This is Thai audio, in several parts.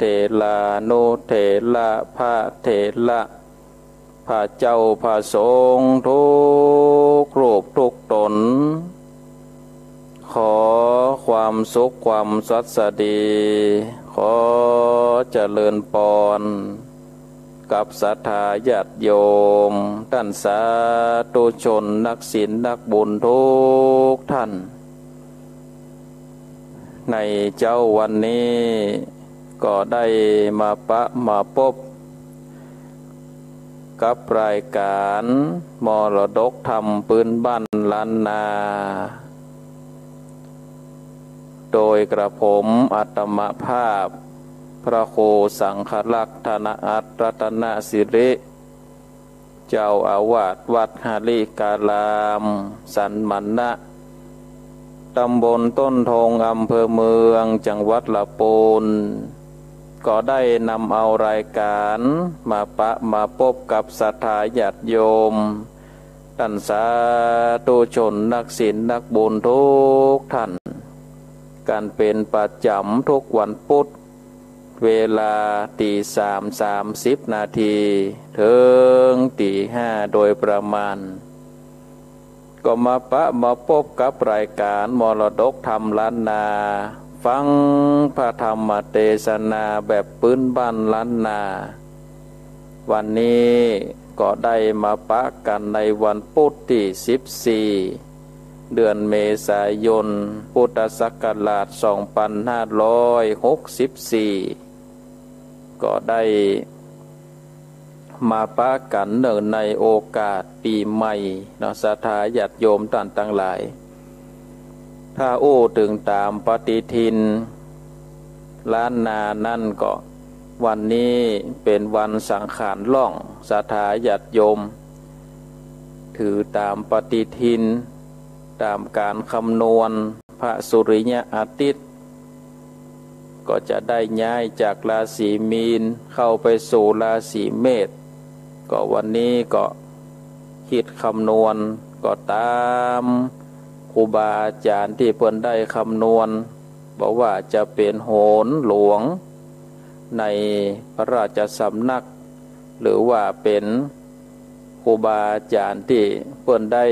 เถระโนเถระพระเถระพระเจ้าพระสงฆ์ทุกรูปทุกตนขอความสุขความสัสดีขอเจริญพรกับศรัทธาญาติโยมท่านสาธุชนนักศีลนักบุญทุกท่านในเจ้าวันนี้ก็ได้มาปะมาพบกับรายการมรดกธรรมพื้นบ้านล้านนาโดยกระผมอาตมภาพพระครูสังฆลักษณ์ธนอัตรัตนสิริเจ้าอาวาสวัดหาริการามสันมันนะตำบลต้นทงอำเภอเมืองจังหวัดลำพูนก็ได้นำเอารายการมาปะมาพบกับศรัทธาญาติโยมท่านสาธุชนนักศีลนักบุญทุกท่านการเป็นประจำทุกวันพุธเวลา3:30 น.ถึง5:00โดยประมาณก็มาปะมาพบกับรายการมรดกธรรมล้านนาฟังพระธรรมเทศนาแบบพื้นบ้านล้านนาวันนี้ก็ได้มาปะกันในวันพุธที่14เดือนเมษายนพุทธศักราช2564ก็ได้มาปะกันเนื่องในโอกาสปีใหม่ศรัทธาญาติโยมท่านทั้งหลายถ้าถึงตามปฏิทินล้านนานั่นก็วันนี้เป็นวันสังขารล่องศรัทธาญาติโยมถือตามปฏิทินตามการคำนวณพระสุริยะอาทิตย์ก็จะได้ย้ายจากราศีมีนเข้าไปสู่ราศีเมษก็วันนี้ก็คิดคำนวณก็ตามครูบาอาจารย์ที่เพิ่นได้คำนวณบอกว่าจะเป็นโหรหลวงในพระราชสำนักหรือว่าเป็นครูบาอาจารย์ที่เพิ่นได้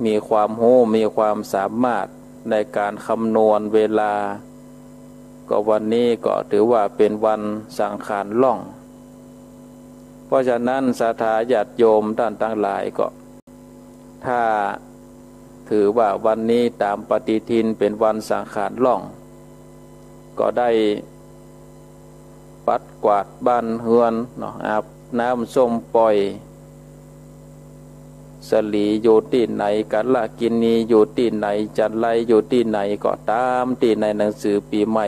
มีความรู้มีความสามารถในการคำนวณเวลาก็วันนี้ก็ถือว่าเป็นวันสังขารล่องเพราะฉะนั้นศรัทธาญาติโยมท่านทั้งหลายก็ถ้าถือว่าวันนี้ตามปฏิทินเป็นวันสังขารล่องก็ได้ปัดกวาดบ้านเฮือนอาบน้ำส้มปล่อยสลีอยู่ที่ไหนกัลกินีอยู่ที่ไหนจันไรอยู่ที่ไหนก็ตามที่ในหนังสือปีใหม่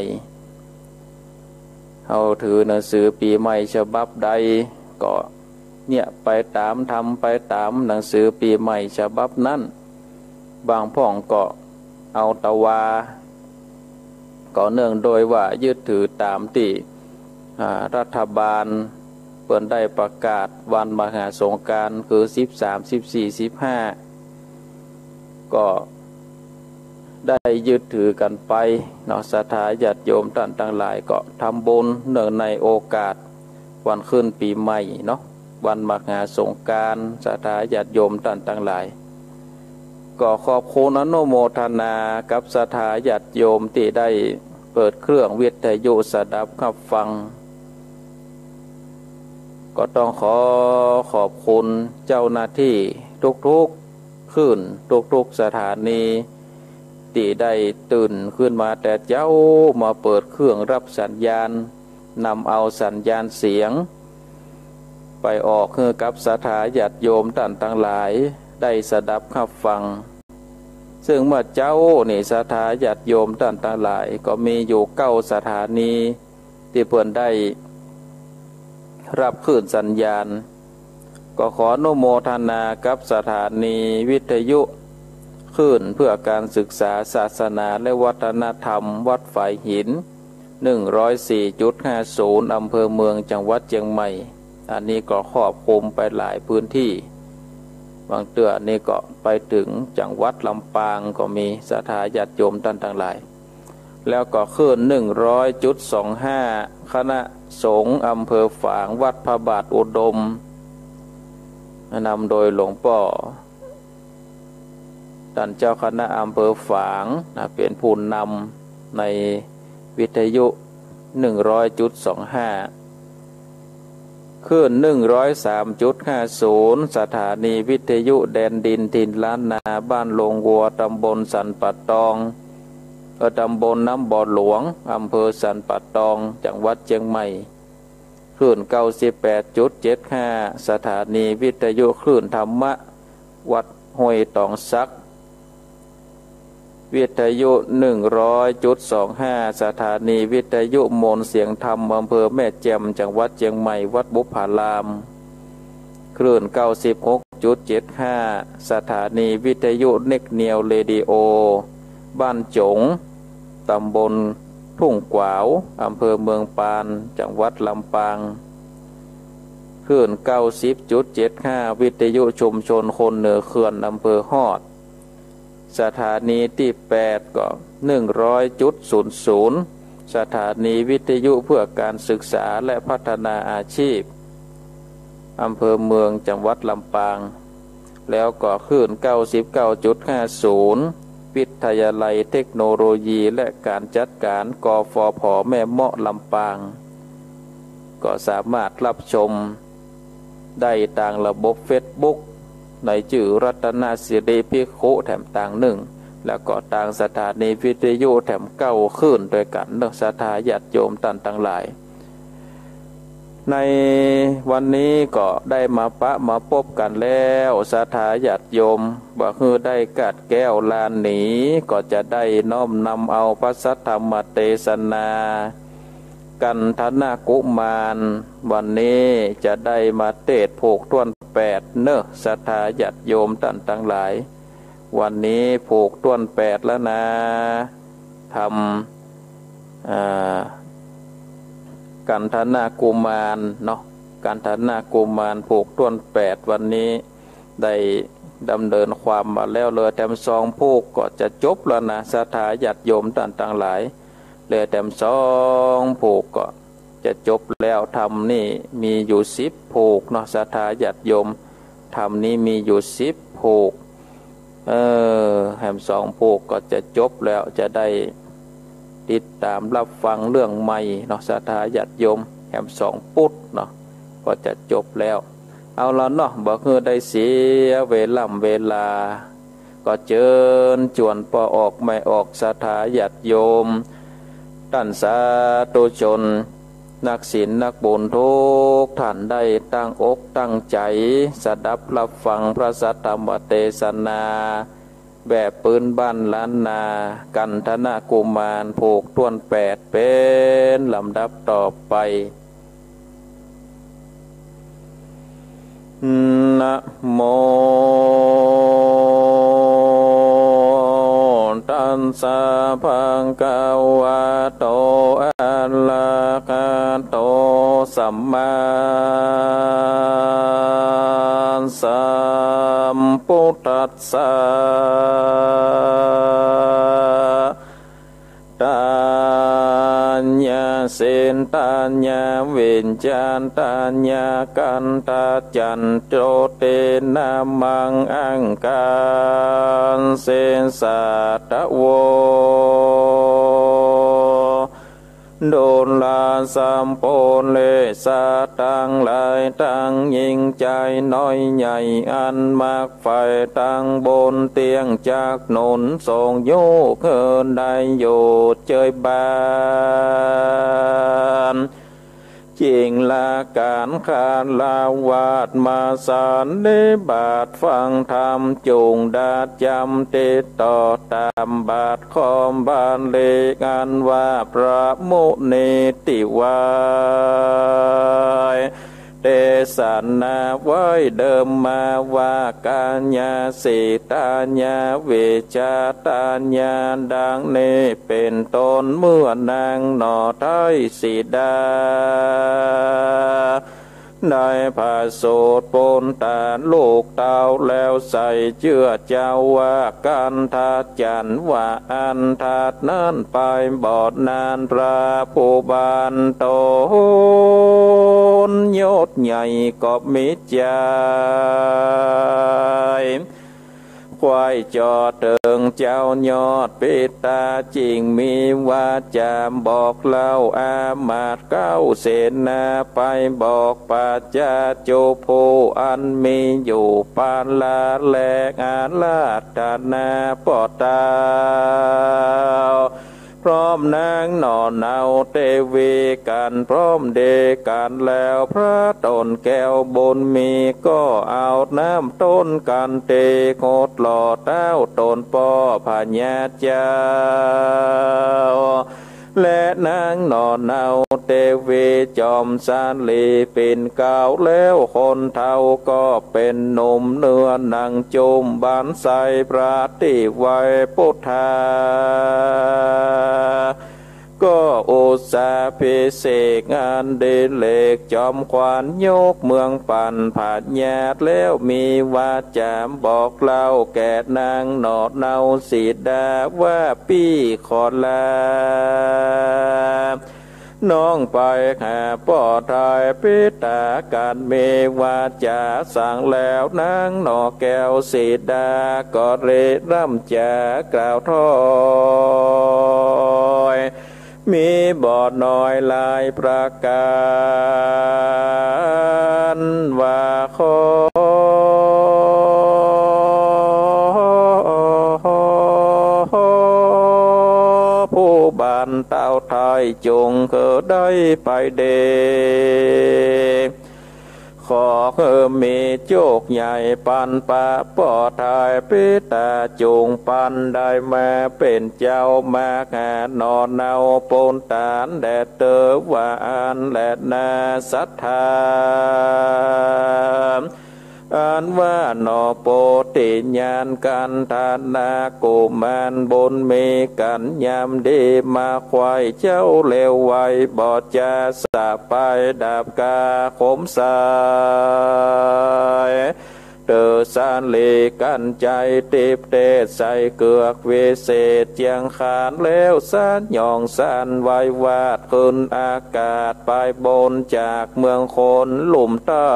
เอาถือหนังสือปีใหม่ฉบับใดก็เนี่ยไปตามทำไปตามหนังสือปีใหม่ฉบับนั้นบางพ่องก็เอาตะวาก็เนื่องโดยว่ายึดถือตามที่รัฐบาลเปิดได้ประกาศวันมหาสงกรานต์คือ13 14 15ก็ได้ยึดถือกันไปศรัทธาญาติโยมท่านทั้งหลายก็ทำบุญเนื่องในโอกาสวันขึ้นปีใหม่วันมหาสงกรานต์ศรัทธาญาติโยมท่านทั้งหลายก็ขอบคุณอนุโมทนากับศรัทธาญาติโยมที่ได้เปิดเครื่องวิทยุสดับรับฟังก็ต้องขอบคุณเจ้าหน้าที่ทุกๆขึ้นทุกๆสถานีที่ได้ตื่นขึ้นมาแต่เจ้ามาเปิดเครื่องรับสัญญาณนำเอาสัญญาณเสียงไปออกให้กับศรัทธาญาติโยมท่านทั้งหลายได้สดับรับฟังซึ่งเมื่อเจ้านี่ศรัทธาญาติโยมท่านทั้งหลายก็มีอยู่9 สถานีที่เพิ่นได้รับคลื่นสัญญาณก็ขออนุโมทนากับสถานีวิทยุคลื่นเพื่อการศึกษาศาสนาและวัฒนธรรมวัดฝายหิน 104.50 อำเภอเมืองจังหวัดเชียงใหม่อันนี้ก็ครอบคลุมไปหลายพื้นที่บางเตือนี่ก็ไปถึงจังหวัดลำปางก็มีศรัทธาญาติโยมท่านทั้งหลาย แล้วก็ขึ้น100.25คณะสงฆ์อำเภอฝางวัดพระบาทอุดมนำโดยหลวงพ่อท่านเจ้าคณะอำเภอฝางเป็นผู้นำในวิทยุ100.25ขึ้น103.50สถานีวิทยุแดนดินถิ่นล้านนาบ้านโลงวัวตำบลสันปัดตองตำบลน้ำบ่อหลวงอำเภอสันปัดตองจังหวัดเชียงใหม่คลื่น98.75สถานีวิทยุคลื่นธรรมะวัดห้วยตองซักวิทยุ100.25สถานีวิทยุมนเสียงธรรมอำเภอแม่แจ่มจังหวัดเชียงใหม่วัดบุพารามคลื่น96.75สถานีวิทยุเน็กเนียวเรดิโอบ้านจงตำบลทุ่งกวาวอำเภอเมืองปานจังหวัดลำปางคลื่น90.75วิทยุชุมชนคนเหนือเขื่อนอำเภอฮอดสถานีที่8ก็100.00สถานีวิทยุเพื่อการศึกษาและพัฒนาอาชีพอำเภอเมืองจังหวัดลำปางแล้วก็คลื่น99.50วิทยาลัยเทคโนโลยีและการจัดการกฟผ.แม่เมาะลำปางก็สามารถรับชมได้ทางระบบเฟซบุ๊กในชื่อรัตนสิริภิกขุแถมต่างหนึ่งแล้วก็ทางสถานีวิทยุแถมเก้าขึ้นโดยกันนักศรัทธาญาติโยมต่างหลายในวันนี้ก็ได้มามาพบกันแล้วศรัทธาญาติโยมบ่คือได้กัดแก้วลานหนีก็จะได้น้อมนำเอาพระสัทธรรมเทศนากันธนากุมารวันนี้จะได้มาเทศน์ผูกต้วน8เนอะศรัทธาญาติโยมท่านทั้งหลายวันนี้ผูกต้วน8แล้วนะทำกันธนากุมารเนาะกันธนากุมารผูกต้วน8วันนี้ได้ดำเนินความมาแล้วเลยแถมซองผูกก็จะจบแล้วนะศรัทธาญาติโยมท่านทั้งหลายเลยแถมซองผูกก็จะจบแล้วทำนี่มีอยู่10ผูกเนาะศรัทธาญาติโยมทำนี้มีอยู่10ผูกแถมสองผูกก็จะจบแล้วจะได้ติดตามรับฟังเรื่องใหม่เนาะศรัทธาญาติโยมแถมสองปุดเนาะก็จะจบแล้วเอาละเนาะบ่คือได้เสียเวลาก็เจิญจวนปอออกไม่ออกศรัทธาญาติโยมท่านสาธุชนนักศีลนักบุญทุกท่านได้ตั้งอกตั้งใจสดับรับฟังพระสัทธรรมเทศนาแบบปืนบ้านล้านนากันธนากุมารผูกต้วน8เป็นลำดับต่อไปนะโมตัสสะภะคะวะโตอะระหะโตสัมมาสัมพุทธัสสะตัญญาสินตัญญาวิญญาณตัญญากันตาจันโจเตนะมังอังการเสสัตโวโดนลาสัมโพเลสาตังหลายตังยิ่งใจน้อยใหญ่อันมากไฟตังบนเตียงจากหนุนส่งโยกเคินได้โยดเจยบานจริงละการขานลาวาดมาสานได้บาทฟังธรรมจุงดาดจำติดต่อตามบาทคอมบานเลกันว่าพระมุนีติวายเตสันนาไว้เดิมมาว่ากัญญาสีตาญาเวชาตาญาดังนี้เป็นต้นเมื่อนางหน่อไทยสีดา ได้ผาโสดปนตาลูกเต้าแล้วใส่เชื่อเจ้าว่าการทัดจันว่าอันทัดนั้นไปบอดนานพระผู้บานโตนยศใหญ่กอบมิจใจควายจอดเติงเจ้ายอดปิตาจริงมีว่าจะบอกเล่าอามาตเก้าเสนาไปบอกปัจจาโจโพอันมีอยู่ปานลาแลกอาลาดานาปอตาพร้อมนางนอนเอาเตวีกันพร้อมเดกันแล้วพระตนแก้วบนมีก็เอาน้ำต้นกันเตโคตหล่อเต้าตนปอพญาเจ้าและนางนอนเอาเตวีจอมสานลีเป็นเก่าแล้วคนเท่าก็เป็นหนุ่มเนื้อหนังจุมบานใสพระติไว้พุทธาก็อุตสาพิเศษงานเดเลกจอมขวานยกเมืองปั่นผาดญาติแล้วมีว่าจามบอกเล่าแก่นางหนอดเนาสีดาว่าปี้ขอลาน้องไปหาป่อทายพิตาการเมวาจาสั่งแล้วนางหนอแก้วสีดาก็เรร่ำจากล่าวถ้อยมีบอดน้อยลายประการว่าขอผู้บานเต้าไทยจงเคยได้ไปเดขอมีโจกใหญ่ปันปะปอทายพิตาจุงปันได้มาเป็นเจ้ามาแห่นอนเอาปนตานแดดเตอวานและนาสัทธาอันว่านอโปติญาณกันทานากุมารบนมีกันยามดีมาควายเจ้าเลวไวบอดจะสะไปดับกาขมสายเตอสานลีกันใจติบเตใส่เกือกเวเศษเจียงขานแล้วสานยองสานไว้วาดขึ้นอากาศไปบนจากเมืองคนหลุมใต้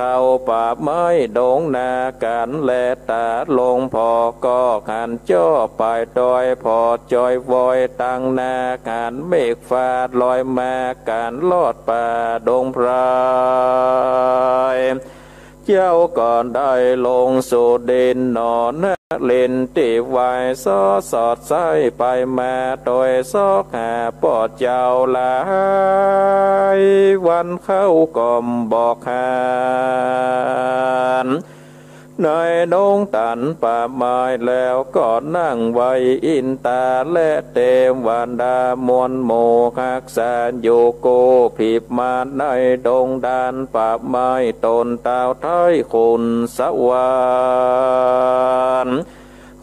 เข้าป่าไม้ดงนากันและตาลงพอก็ขันจ้อไปดอยพอจอยวอยตั้งนากันเมฆฟ้าลอยมาการลอดป่าดงพรายเจ้าก่อนได้ลงสู่ดินนอนเล่นตีไว้ซอสอดใส่ไปมาโดยซอกหาปอดเจ้าลายวันเข้ากลมบอกหานในดงตันป่าไม้แล้วก็นั่งไว้อินตาและเตมวันดามวลโมคักสานโยโกผิบมาในดงดานป่าไม้ตนเต้าไทยคุณสวรรค์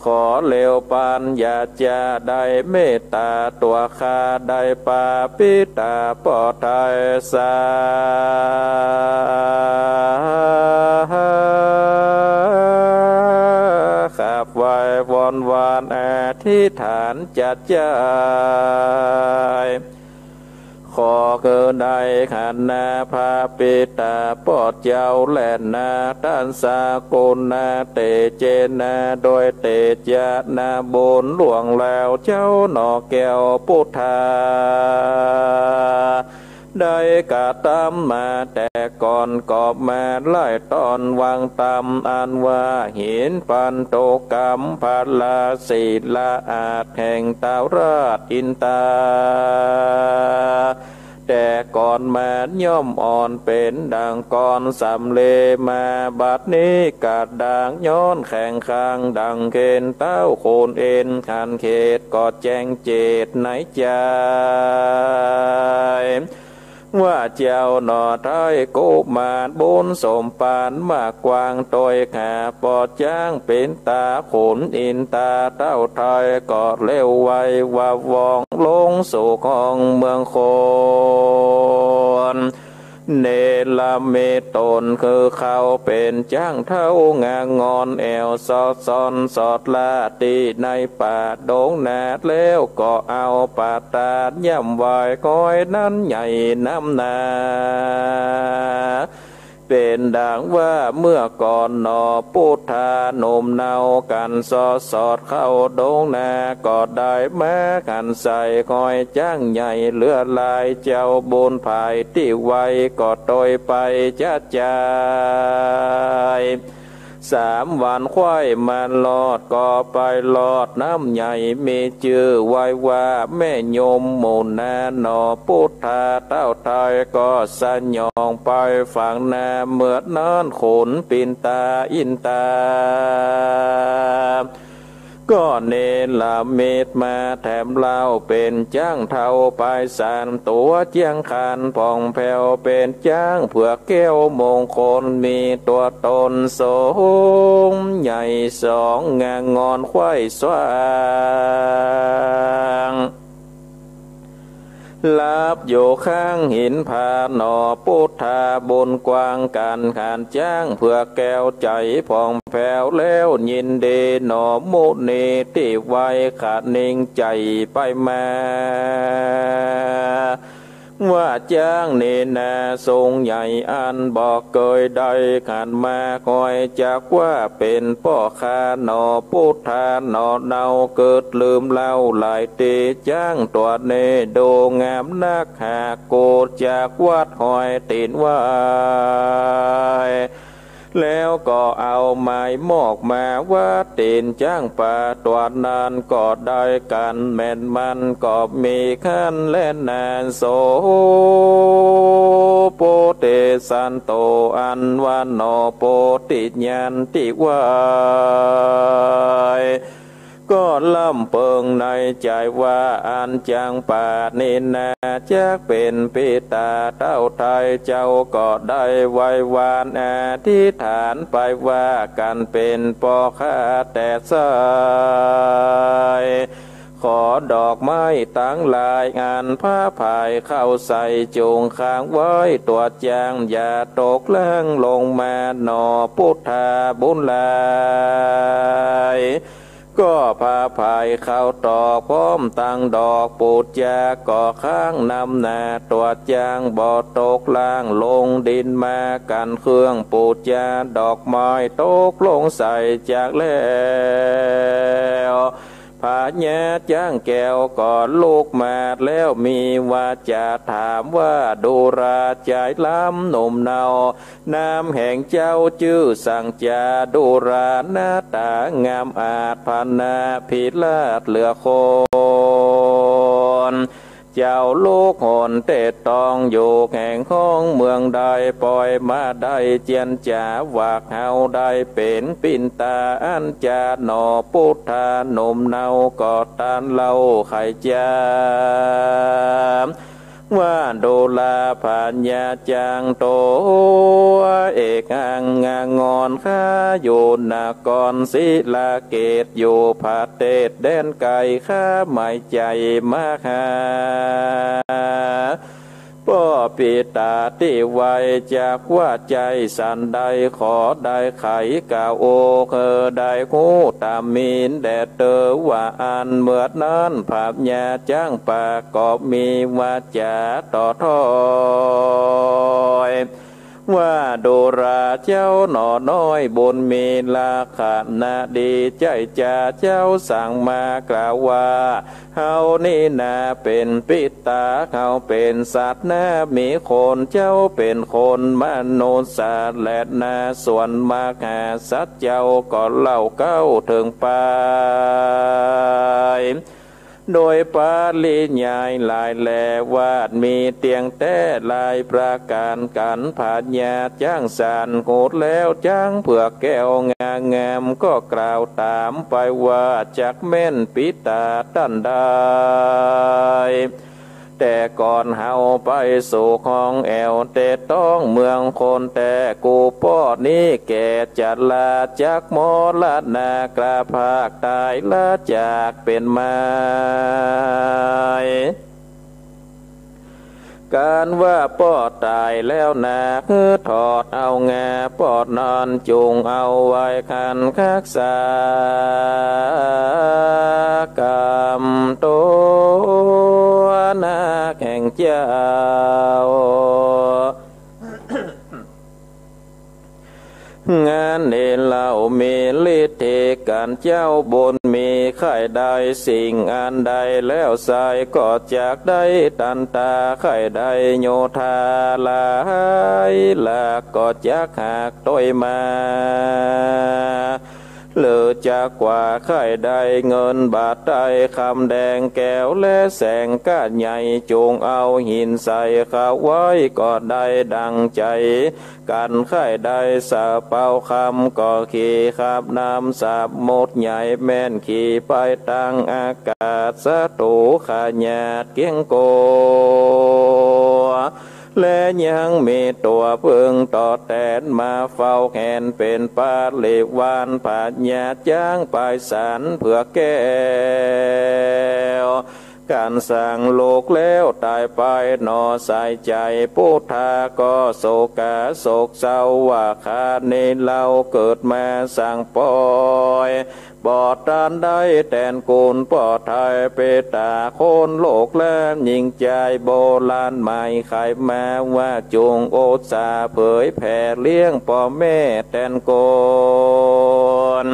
ขอเลวปานอย่าจะได้เมตตาตัวข้าได้ปาปิตาปอไทยสาขับไว้วอนวานอธิษฐานจัดใจขอเกิดได้ขันนาพาปิตาปอดเจ้าแลนนาด้านสากุลนาเตเจนาโดยเตจานาบนหลวงแล้วเจ้าหนอแก้วพุทธาได้กะตามมาแต่ก่อนกอบมาไล่ตอนวางตามอันว่าหินปันโตกรรมพาลาศีลาอาจแห่งตาราชอินตาแต่ก่อนมาย่อมอ่อนเป็นดังก่อนสำเลมาบัดนี้กาดด่างย้อนแข่งข้างดังเกณฑ์เต้าโคนเอ็นขันเขตกอดแจงเจตในใจว่าเจ้าหนอไทยกุมารบุญสมปานมากกวางโดยขาปอดจ้างเป็นตาขุนอินตาเต้าไทยกอดเร็วไวว่าวองลงสู่ของเมืองโคน เนลเมตนคือเขาเป็นจ้างเท่างางอนแอวสอดซอนสอดลาตีในป่าดงนาแล้วก็เอาปาตาย่ำวายก้อยนั้นใหญ่น้ำนาเป็นดังว่าเมื่อก่อนหนอพุทธาโนมเนากันสอดเข้าดงนาก็ได้แม้กันใส่คอยจ้างใหญ่เลือลายเจ้าบุญภายที่ไวก็โดยไปจัดจ่าย3 วันควายมันลอดก็ไปลอดน้ำใหญ่มีชื่อไว้ว่าแม่ยมหมุนนาหนอพุทธาเต้าไทยก็สัญญองไปฝั่งนาเมื่อนั้นขนปินตาอินตาก็เนลเมตมาแถมเล่าเป็นจ้างเท่าไปสานตัวเจียงคันผ่องแผ้วเป็นจ้างเผือกแก้วมงคลมีตัวตนสูงใหญ่2 งางอนควายสว่างลาบอยู่ข้างหินผาหนอพุทธาบนกว้างกันขานจ้างเพื่อแก้วใจผ่องแผ้วแล้วยินดีหนอมุนีที่ไว้ขาดนิ่งใจไปมาว่าจ้างเนนาทรงใหญ่อันบอกเกยได้ขันมาคอยจากว่าเป็นพ่อค้าหนอพุทธาหนอเนาเกิดลืมเล่าหลายตีจ้างตัวเนโดงามนักหาโกจากวัดหอยตีนวายแล้วก็เอาไม้หมอกมาว่าตีนจ้างป่าตัวนั้นก็ได้กันแม่นมันก็มีขั้นและนานโสโปเตสันโตอันวันโนโปติญาณติวายก็ล่ำเปิงในใจว่าอันจังป่านินาจักเป็นปิตาเต้าไทยเจ้าก็ได้ไว้วานอธิษฐานไปว่ากันเป็นพ่อข้าแต่สายขอดอกไม้ตั้งลายงานผ้าผายเข้าใส่จูงค้างไว้ตัวจางอย่าตกแรงลงมาหนอพุทธาบุญลายก็พาภายเข้าตอกพร้อมตั้งดอกปูดยาก่อข้างนำนาตัวจางบ่อตกล่างลงดินมากันเครื่องปูดยาดอกไม้ตกลงใส่จากแล้วผาแย่จ้างแก้วก่อนลูกมาแล้วมีว่าจะถามว่าดูราใจล้ำหนุ่มเนาน้ำแห่งเจ้าชื่อสั่งจาดูราหน้าตางามอาจพันนาพิลาดเหลือคนเจ้าลูกหนเตะตองอยู่แห่งห้องเมืองใดปล่อยมาได้เจียนจ่าวากเฮาได้เป็นปินตาอันจาหนอพุทธาหนุ่มเนาก็ตานเล่าไข่จามว่าโดลาผ่านยาจางโตเอกอังงางอนข้าอยู่นากรศิลาเกตอยู่ผาเตศแดนไก่ข้าไม่ใจมาหาพ่อปิตาที่ไวจากว่าใจสันใดขอได้ไขกาโอเคอได้หูตามมีนแดดเตอว่าอันเมื่อนั้นภาพญาจ้างปากก็มีว่าจะต่อทอยว่าดูราเจ้าหนอน้อยบุญมีลาขานาดีใจจ่าเจ้าสั่งมากล่าวว่าเฮานี่นาเป็นปิตาเขาเป็นสัตว์นามีคนเจ้าเป็นคนมนุษย์สัตว์และนาส่วนมากหาสัตว์เจ้าก็เล่าเก้าถึงไปโดยปาลิญายหลายแลวาดมีเตียงแต่ลายประการกันผาญาจ้างสานโหดแล้วจ้างเผือกแก้วงามก็กล่าวตามไปว่าจักแม่นปิตาตันได้แต่ก่อนเฮาไปสู่ของแอวแต่ต้องเมืองคนแต่กูป้อนี้แก่จัดลาจากมอลานากราภาคตายละจากเป็นไม้ การว่าปอดตายแล้วนาถอดเอาแงปอดนอนจุงเอาไว้คันคักษากรรมตัวนาแข่งเจ้างานเนเหล่ามีฤทธิ์การเจ้าบนมีไข่ได้สิ่งอันใดแล้วใส่ก็จากได้ตันตาไข่ได้โยธาลายละก็จากหากต้อยมาเหลือจากกว่าไข่ได้เงินบาทได้คำแดงแก้วและแสงก้านใหญ่จงเอาหินใส่ข้าไว้ก็ได้ดังใจกันไข่ได้สาเป่าคำก็ขี่ขับน้ำสาบหมดใหญ่แม่นขี่ไปตั้งอากาศสะตูขาญาติเกียงโกและยังมีตัวพึ่งต่อแตนมาเฝ้าแขนเป็นปาเลวานผาญาติจ้างไปสารเพื่อแก้วการสร้างโลกแล้วตายไปนอใส่ใจพุทธาก็โศกาโศกเศร้าว่าข้าในเราเกิดมาสร้างปอยบอดตานได้แตนกูลปอดไทยเปตาโคนโลกแล้วยิงใจโบราณใหม่ใครมาว่าจงโอษาเผยแผ่เลี้ยงพ่อแม่แตนโกน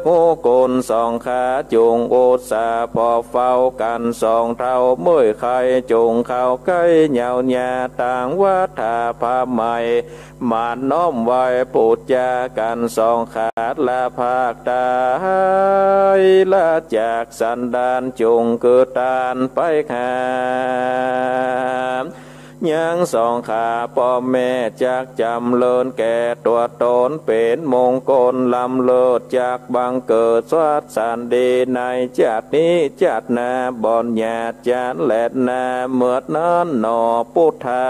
โคโกนสองขาจงโอษาพอเฝ้ากันสองเท่าเมื่อใครจงเข้าใกล้เหยาหยาต่างวัฏาภาใหม่มาน้อมไว้ปูดจากันสองขาดละภาคตายละจากสันดานจงเกิดตานไปขายังสองขาพ่อแม่จากจำเลินแก่ตัวตนเป็นมงคลลำเลิศจากบังเกิดสวัสดิ์สันดีในชาตินี้ชาติหน้าบอนญาติจานแหลดนาเมื่อนั้นหนอพุทธา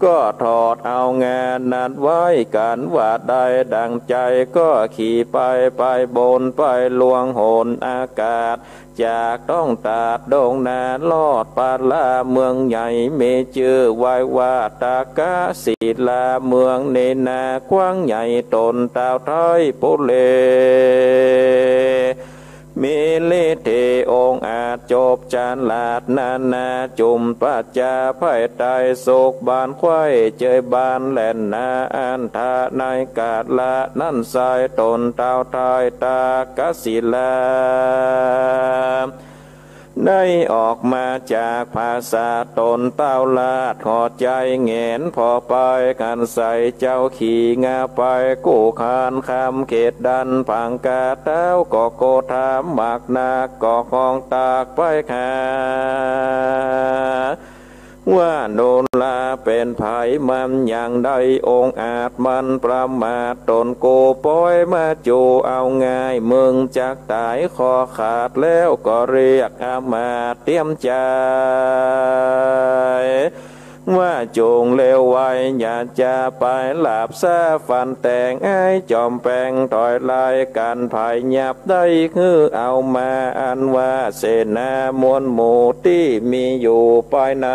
ก็ถอดเอางานนั้นไว้กันว่าได้ดังใจก็ขี่ไปบนไปลวงโหนอากาศจากต้องตาดดงนาลอดปาลาเมืองใหญ่มีชื่อไว้ว่าตากาศิลาเมืองเนนากว้างใหญ่ตนตาวไทยปุเลมีฤทธิองค์อาจจบจานลาดนาจุมปัจจาไพ่ไตโศกบานควายเจยบานแหลนนาอันทาในกาดละนั่นสายตนเต้าทายตากศิลาได้ออกมาจากภาษาตนเต้าลาดหอดใจเงนพอไปกันใส่เจ้าขี่งาไปกู้คานคำเขตดันผังกาเต้าก็โกธามหมักนาก็คองตากไปขาว่าโนลาเป็นไผมันอย่างใดองค์อาจมันประมาทตนโกปอยมาจูเอาง่ายมึงจากตายคอขาดแล้วก็เรียกอามาเตรียมใจว่าจงเลวไว้อย่าจะไปหลับซาฟันแต่งไอ้จอมแปงต่อยลายกันภายหยับได้คือเอามาอันว่าเสนามวลหมู่ที่มีอยู่ภายใน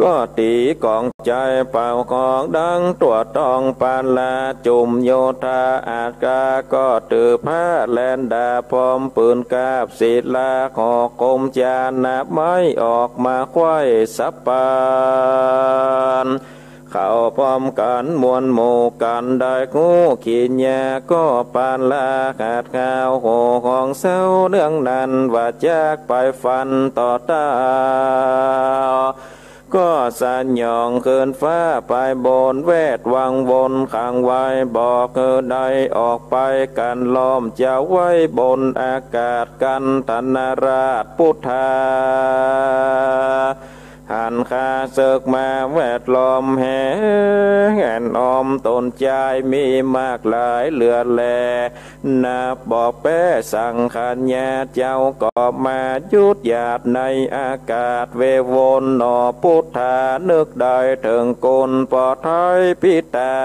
ก็ตีกองใจเป่าของดังตัวตองปานลาจุมโยธาอาจกาก็ตือผ้าแลนดาพร้อมปืนกาบศิลาขอกมจานาไม้ออกมาควายสับปานเข้าพร้อมกันมวลหมู่กันได้งูขีญญาก็ปานลาขาดข้าวโหของเศร้าเรื่องนั้นว่าจากไปฟันต่อตาก็สัญญองคืนฟ้าไปบนเวทวังวนขังไว้บอกได้ออกไปกันล้อมจะไว้บนอากาศกันธนราชพุทธาหันขาเสกมาแวดล้อมแห่แห่นออมตนใจมีมากหลายเหลือแลนับบอกแป้สั่งขันญาเจ้าก็มายุดหยาดในอากาศเววนหนอพุทธานึกได้ถึงกุลปอดไทยพิตา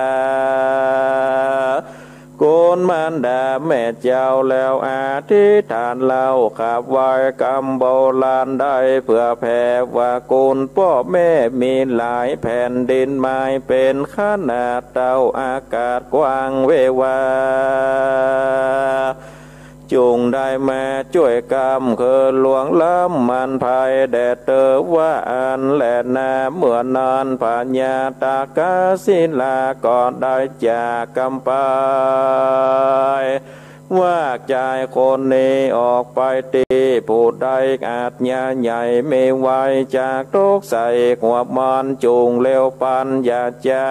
โ โกนมารดาแม่เจ้าแล้วอธิษฐานเล่าขับไว้กรรมโบราณได้เพื่อแผ่ว่ากุลพ่อแม่มีหลายแผ่นดินไม้เป็นขนาดเต่าอากาศกว้างเววาจุงได้มาช่วยกรรมคือหลวงล้ำมันภัยแดดเตอว่าอันแลนาเมื่อนานปัญญาตากาศิลาก่อนได้จากกำไปว่าใจคนนี้ออกไปตีผู้ใดอาจญาใหญ่ไม่ไหวจากทุกใส่หัวมันจุงเร็วปันอย่าจา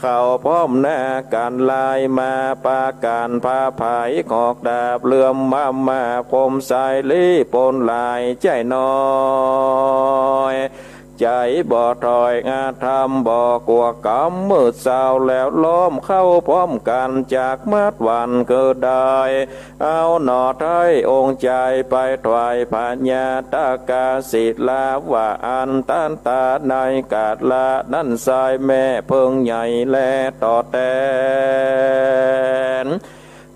เข้าพร้อมหน้ากันลายมาปาการพาภายขอกดาบเลื่อมมาคมสายลีปนลายใจน้อยใจบ่ถอยอาธรรมบ่กลัวกรรมมืดเศร้าแล้วล้อมเข้าพร้อมกันจากมัดวันเกิดได้เอาหน่อไทยองค์ใจไปถวายพญาตากาศิลาว่าอันตันตาในกาดละนั่นสายแม่เพิงใหญ่และต่อแตน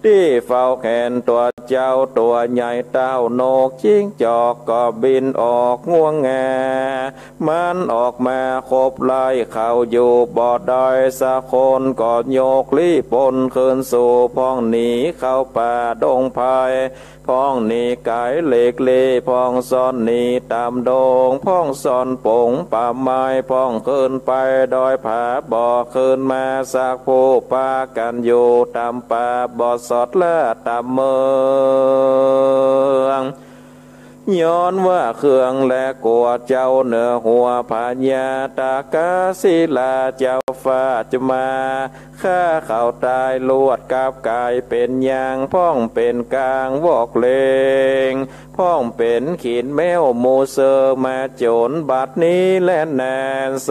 ที่เฝ้าแขนตัวเจ้าตัวใหญ่เต้านกจิ้งจอกก็บินออกง่วงแงมันออกมาคบไล่เข้าอยู่บ่อดอยสะโคนก็โยกลี้ปนคืนสู่พ้องหนีเข้าป่าดงไผ่พ้องหนีไก่เล็กเล่พ้องซ่อนหนีตามดงพ้องซ่อนปงป่าไม้พ้องคืนไปดอยผาบ่อคืนมาสักผู้ปากันอยู่ตามป่าบ่อสอดและตามเมืองย้อนว่าเครื่องและกลัวเจ้าเหนือหัวพญาตากาศิลาเจ้าฟ้าจะมาข้าเขาตายลวดกับกายเป็นยางพ้องเป็นกลางวอกเลงพ้องเป็นขีดแมวมูเซอร์มาโจรบัดนี้และแนนโซ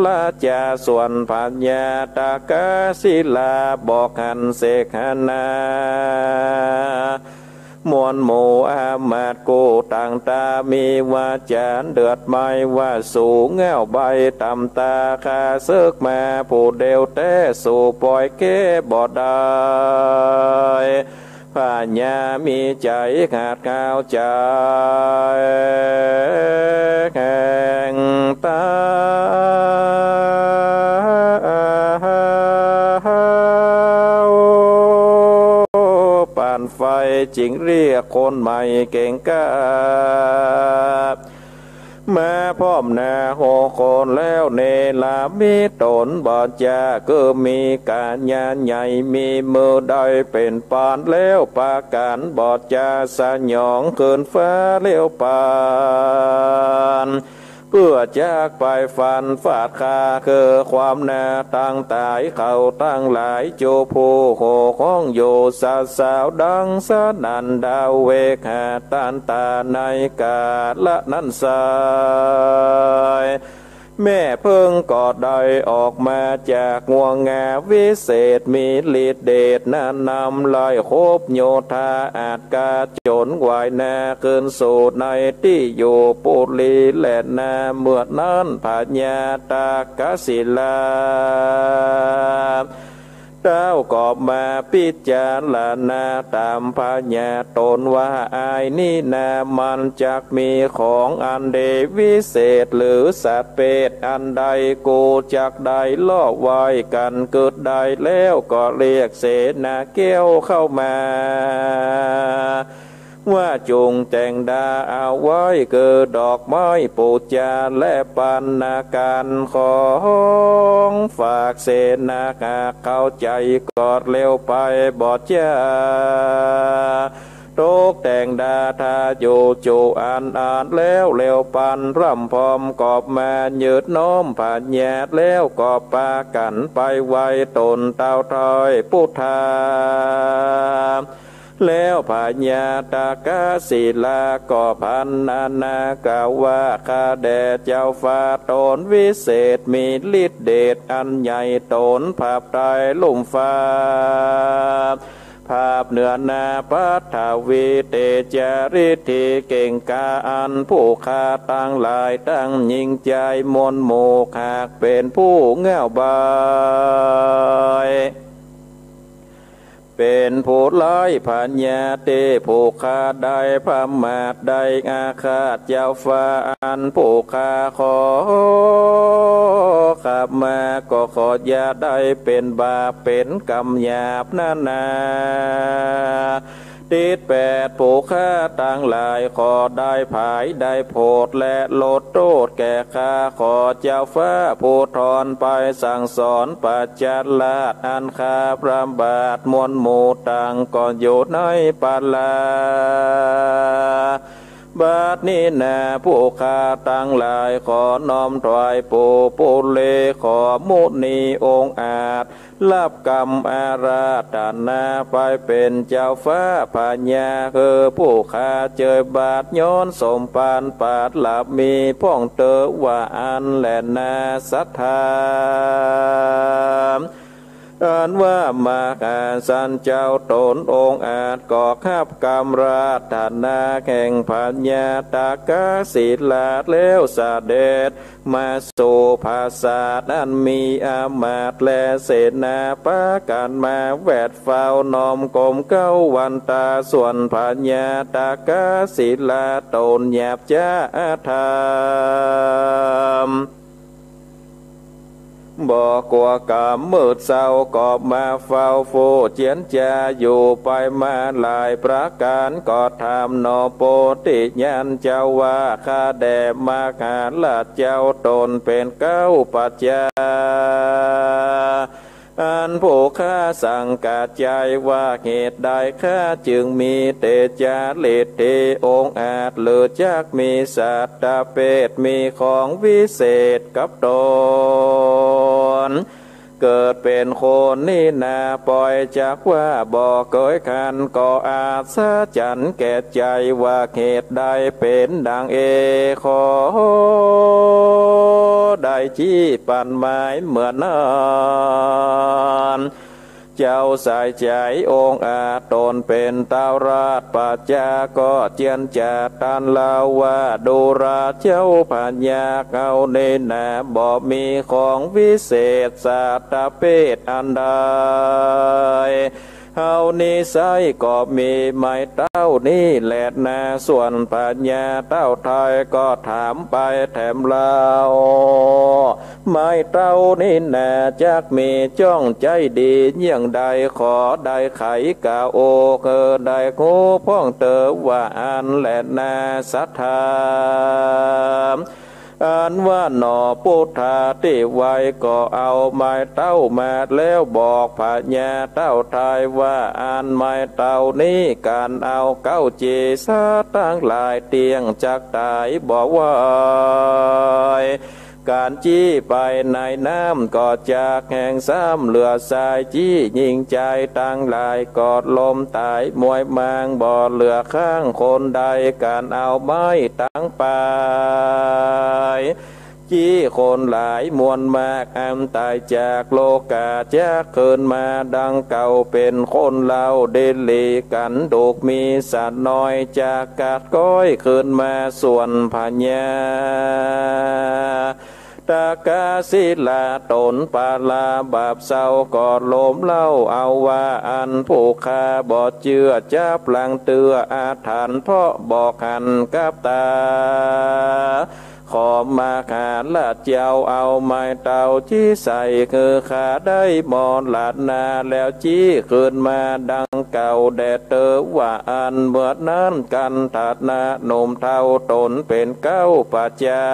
ลาจาส่วนพญาตากาศิลาบอกหันเสกหนามวลหมู่อามาตกูต่างตามีวาจานเดือดไม่ว่าสูงเงาใบตำตาคาเซึกมาผู้เดียวแต่สู่ปล่อยเก้บ่ได้พญามีใจขาดข้าวใจแข่งตาไฟจิงเรียกคนใหม่เก่งกาบมาพร้อมหน้าโหคนแล้วเนลามีตนบอดจาก็มีการญาใหญ่มีมือได้เป็นปานแล้วปาการบอดจาสยองเกินฟ้าเลี้ยวปานเพื่อจากไปฟันฟาดคาคือความนาตั้งตายเขาตั้งหลายโจผู้โหของโยสาสาวดังสนันดาวเวกหาตันตาในกาละนั้นสายแม่เพิ่งกอดได้ออกมาจากงวงงาวิเศษมีฤทธิเดชนานำลอยโคบโยธาอาจกาจนไหวนาคืนสู่ในที่อยู่ปุลีและนาเมื่อนั้นพญาตากศิลาเต้ากอบมาพิจารณาตามพญาตนว่าอายนี่นามันจักมีของอันเดวิเศษหรือสัตว์เป็ดอันใดกูจักได้ล่อไว้กันเกิดได้แล้วก็เรียกเสนาแก้วเข้ามาว่าจงแต่งดาเอาไว้เกิดดอกไม้ปูจาและปันนาการของฝากเสนาเข้าใจกอดเร็วไปบอดจ้าตกแต่งดาทาอยู่จูอ่านแล้วเร็วปันร่ำพร้อมกอบมายืดน้อมผ่านแยดแล้วกอบปากันไปไว้ตนเต้าถอยพุทธาแล้วพญาตากาศิลาก็พันนานากล่าวว่าข้าแด่เจ้าฟ้าตนวิเศษมีฤทธิเดชอันใหญ่ตนภาพไตรลุ่มฟ้าภาพเหนือนาปัทวีเตจาริธีเก่งกาอันผู้ข้าตั้งหลายตั้งยิ่งใจมนโมหากเป็นผู้เง่าบาย เป็นผู้ร้ายพัญญาเตผู้ฆ่าได้พมาทได้อาฆาตเจ้าฟ้าอันผู้ฆ่าขอขับมาก็ขออย่าได้เป็นบาปเป็นกรรมหยาบนานาติดแปดผู้ฆ่าต่างหลายขอได้ผายได้โพดและลดโทษแก่ข้าขอเจ้าฟ้าผู้ทอนไปสั่งสอนปัจจัลลาดอันข้าพระบาทมวลหมู่ต่างก่อนอยู่ในปาลาบาดนี้นาผู้ข้าตั้งหลายขอน้อมถวายปู่ปุเลขอมุนีองค์อาจรับกรรมอาราธนาไปเป็นเจ้าฟ้าพญาคือผู้ข้าเจอบาดย้อนสมปานปาดหลับมีพ่องเตอว่าอันแลนาศรัทธาอันว่ามาสันเจ้าตนองค์อาจก่อขับกรรมราธนาแข่งพัญญาตากาศิลาแล้วสาเดชมาสู่ภาษาอันมีอามาตและเสนาปาการมาแวดเฝ้านอมกลมเก้าวันตาส่วนพัญญาตากาศิลาตนหยาบจ้าธรรมบอกกลัวกามมืดเศร้ากอบมาเฝ้าโฟเจียนจาอยู่ไปมาหลายประการก็ทำนอโปติญาณเจ้าว่าข้าแด่มาหาลาเจ้าตนเป็นเก้าปัจจาอันผู้ข้าสั่งกาใจว่าเหตุใดข้าจึงมีเตจาเลเทองค์อาจเลือจักมีสัตตเปตมีของวิเศษกับตนเกิดเป็นคนนี่นาปล่อยจากว่าบ่เคยคันก็อาจสะจันแก่ใจว่าเหตุใดเป็นดังขอได้ชี้ปันไม้เหมือนนั้นเจ้าสายใจองค์อาจตนเป็นเต้าราชปัจจาก็เจียนจาตันลาว่าดูราเจ้าพัญญาเอาในนาบ่มีของวิเศษสัตตเปตอันใดเฮานิสัยก็มีไม่เต้านี่แหละนาส่วนปัญญาเต้าไทยก็ถามไปแถมลาวไม่เต้านี่นาจักมีจ้องใจดีเยี่ยงใดขอได้ไขกาโอเกิดได้โคพ่องเตอว่าอันแหละนาสัทธาอันว่าหนอพุทธาที่ไว้ก็เอาไม้เต้ามาแล้วบอกพญาเต้าไทยว่าอันไม้เต้านี้การเอาเก้าจีสาตั้งหลายเตียงจักตายบอกว่าการจี้ไปในน้ำก็จากแห่งซ้ำเหลือสายจี้ยิงใจตั้งหลายกอดลมตายมวยมางบ่เหลือข้างคนใดการเอาไม้ตั้งไปจี้คนหลายมวลมากอันตายจากโลกาจากคืนมาดังเก่าเป็นคนเล่าเดลีกันดูกมีสัตว์น้อยจากกาดก้อยคืนมาส่วนพญาตากาศิลาตนปาลาบาปเศร้าก็ลมเล่าเอาว่าอันผู้ฆ่าบ่เชื่อจับหลังเตืออาถรรพ์เพราะบอกหันกับตาขอมาขาละเจ้าเอาไม้เต่าที่ใส่คือขาได้มอนหลาดนาแล้วจี้คืนมาดังเก่าแดดเตอว่าอันเมื่อนั้นกันถัดนาหนุ่มเท่าตนเป็นเก้าปัจจา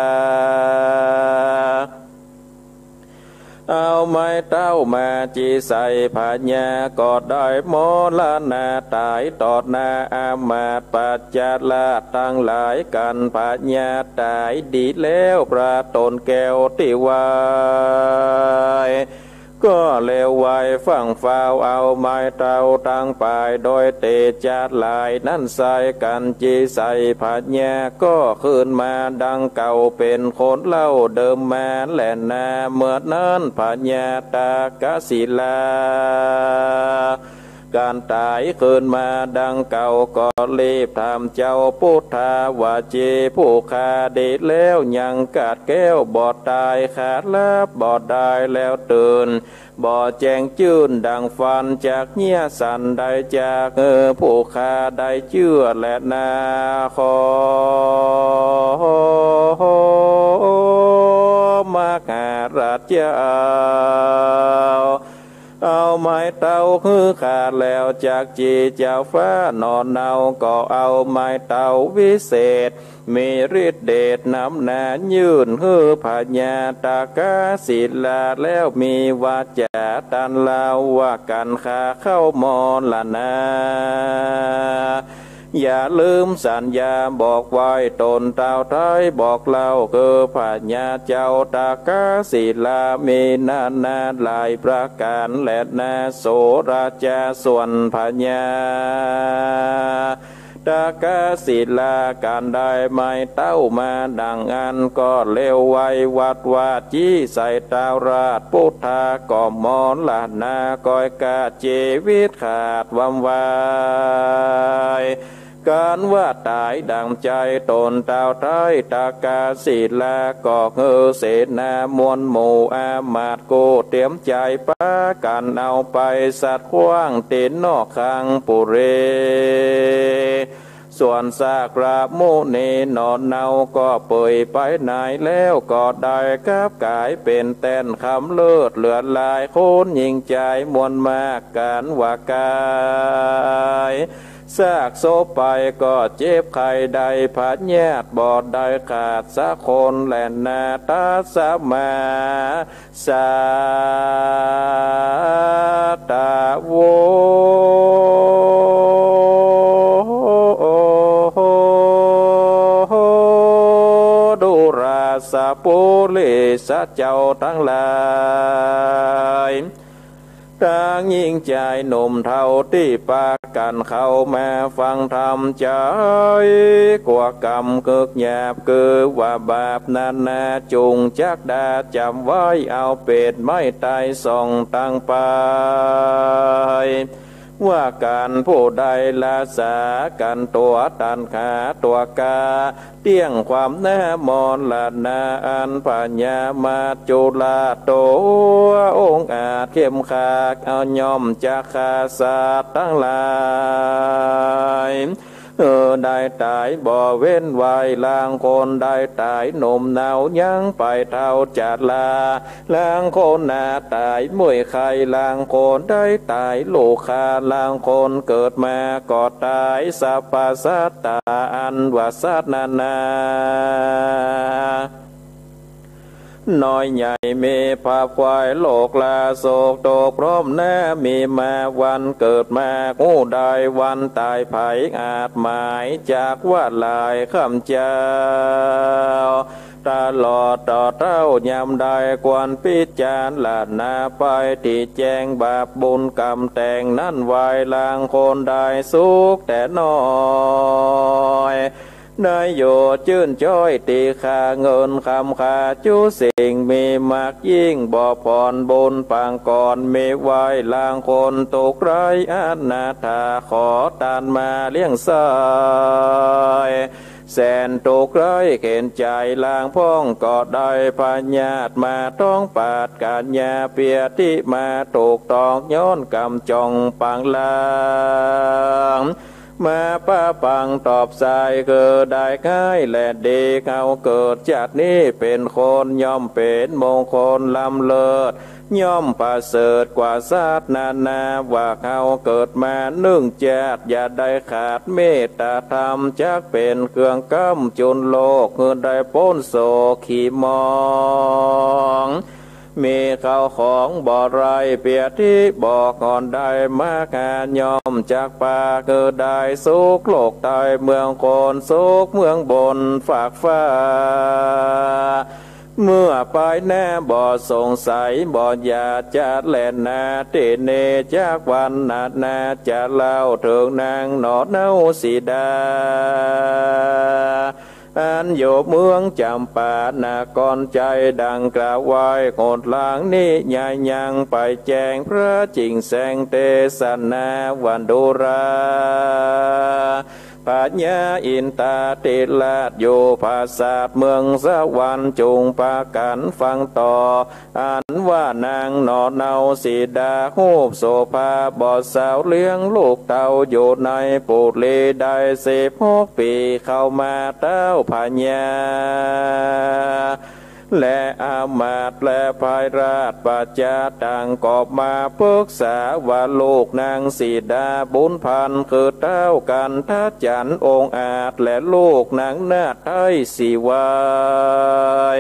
เอาไม้เต้ามาจีใส่พญากอดได้โมลนาตายตอดนาอามาตปัจจาลาตั้งหลายกันพญาตายดีแล้วพระตนแก้วที่วายก็เลวไวฟังฟ้าวเอาไม้เต้าตั้งไปโดยเตจาหลายนั่นใส่กันจีใส่พญาก็ขึ้นมาดังเก่าเป็นคนเล่าเดิมมาแหละนาเมื่อนั้นพญาตากศิลา การตายคืนมาดังเก่าก็รีบทำเจ้าพุทธาวาเจผู้ขาเดชแล้วยังกาดแก้วบอดตายขาดลับบอดได้แล้วตื่นบ่อแจงจื้นดังฟันจากเงียสันได้จากผู้ขาได้เชื่อและนาคอมาหาราชเจ้าเอาไม้เต้าคือขาดแล้วจากจีเจ้าฟ้านอนเนาก็เอาไม้เต้าวิเศษมีฤทธิเดชน้ำนายื่นฮือพญาตากาศิลาแล้วมีวาจาตันลาวว่ากันขาเข้ามอนละนาอย่าลืมสัญญาบอกไว้ตนเต่าไทยบอกเล่าคือพญาเจ้าตากาศิลามีนาหลายประการและนาโสราชาส่วนพญาตากาศิลาการได้ไม้เต้ามาดังอันก็เลวไววัดวาจี้ใส่ตาราชพุทธาก็มอนละนาก้อยกาเจวิตขาดวำวายการว่าตายดังใจตนเต่าไทยตากาศิลาก็เสนามวลหมู่อามาตย์โกเตรียมใจปะกันเอาไปสัตว์ขว้างเต็นนอกคังปุเรส่วนซากราบโมเนนอนเนาก็เปื่อยไปไหนแล้วก็ได้กับกายเป็นแต้นคำเลิศเลือดลายโคนยิงใจมวลมากการว่ากายซากโซไปก็เจ็บไข้ใดผัดแยดบอดได้ขาดสะคนแหลนนาตาสมาสาตาโวดูราสะปุริสะเจ้าทั้งหลายต่างยิ่งใจหนุ่มเท่าที่ปากันเข้ามาฟังธรรมใจกว่ากรรมเกิกหยาบคือว่าบาปนาจุงจักดาจำไว้เอาเป็ดไม่ตายส่องตั้งไปว่าการผู้ใดลาสากันตัวตันขาตัวกาเตี้ยงความแน่มอนละนาอันปัญญามาจุลาโตองค์อาจเข้มขากเอาย่อมจะขาสาตั้งหลายได้ตายบ่เว้นไว้ลางคนได้ตายหนุ่มเนายังไปเท่าจัดลาลางคนนาตายมวยไข่ลางคนได้ตายลูกคาลางคนเกิดมาก็ตายสัพพสัตตาอันวสัตนาน้อยใหญ่มีภาพควายโลกลาโศกโตพร้อมแน่มีมาวันเกิดมางูได้วันตายไผอาจหมายจากว่าลายคำเจ้าตลอดต่อเต้ายามใดควรพิจารณาไปที่แจ้งบาปบุญกรรมแต่งนั่นไว้ลางคนได้สุขแต่น้อยนายโยชื่นจ้อยตีขาเงินคำขาจูสิ่งมีมากยิ่งบ่ผ่อนบุญปางก่อนมีไว้ลางคนตกไร้อนาถาขอตานมาเลี้ยงสายแสนตกไร้เข็นใจลางพ้องก็ได้พญาตมาต้องปาดการญาเปียที่มาตกตอกย้อนกำจองปังลางมาป้าปังตอบสายคือได้ง่ายและดีเขาเกิดจากนี้เป็นคนย่อมเป็นมงคลล้ำเลิศย่อมประเสริฐกว่าศาสตร์นาว่าเขาเกิดมานึ่งแจดอย่าได้ขาดเมตตาธรรมจักเป็นเครื่องก้ำจุนโลกเงินได้พ้นโศกขี่มองมีเขาของบ่อไรเปียที่บอกก่อนได้มากานยอมจากป่าคือได้สุขโลกตายเมืองคนสุขเมืองบนฝากฟ้าเมื่อไปแน่บ่สงสัยบ่อยาจะแล่นนาเตเนจากวันนาจะเล่าถึงนางหนอเนาสีดา อันโยเมืองจำปานากรใจดังกล่าวไว้โหดหลังนี้ยายยังไปแจงพระจริงแสงเทศนาวันดุราปัญญาอินตาติลาดโยภาษาเมืองสวรรค์จุงปากันฟังต่ออันว่านางนอเนาสีดาหูบโสภาบอดสาวเลี้ยงลูกเต่าอยู่ในปูดลีได้16 ปีเข้ามาเต้าปัญญาและอามาตย์และภายราชปัจจาต่างกอบมาปรึกษาว่าลูกนางสีดาบุญพันธ์คือเต้ากันทัดจันองค์อาจและลูกนางนาถไทยสีวาย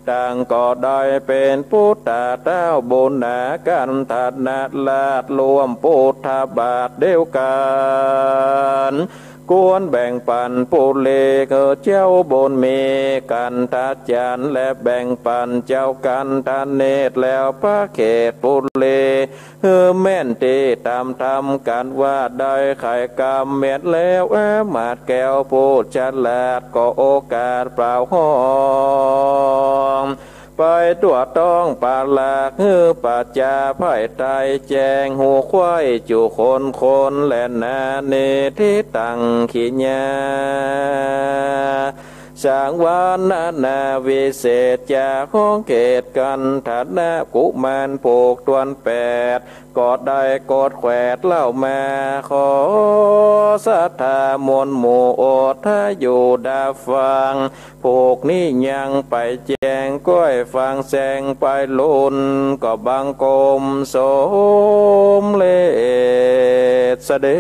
ต่างก็ได้เป็นพุทธาเต้าบุญนากันทัดนาลาดรวมพุทธบาทเดียวกันกวนแบ่งปันปุเลกเจ้าบนเมกันทัดจันและแบ่งปันเจ้ากันทันเนตแล้วพระเขตปุเลแม่นตีตามทำกันว่าได้ไข่กรรมเม็ดแล้วมาดแก้วพูดฉลาดก็โอกาสเปล่าห้องไปตัวต้องปาลากปัจจาไผ่ไตแจงหูควายจูคนและนาเนทิตังขีญาสางวานนาวิเศษจากห้องเกตกันฐานะกุมารปลูกตวน8กอดได้กอดแขวดเล่ามาขอศรัทธามวลหมู่โอดถ้าอยู่ดาฟังผูกนี้ยังไปแจงก้อยฟังแสงไปลุนก็บังกลมสมเลศเสด็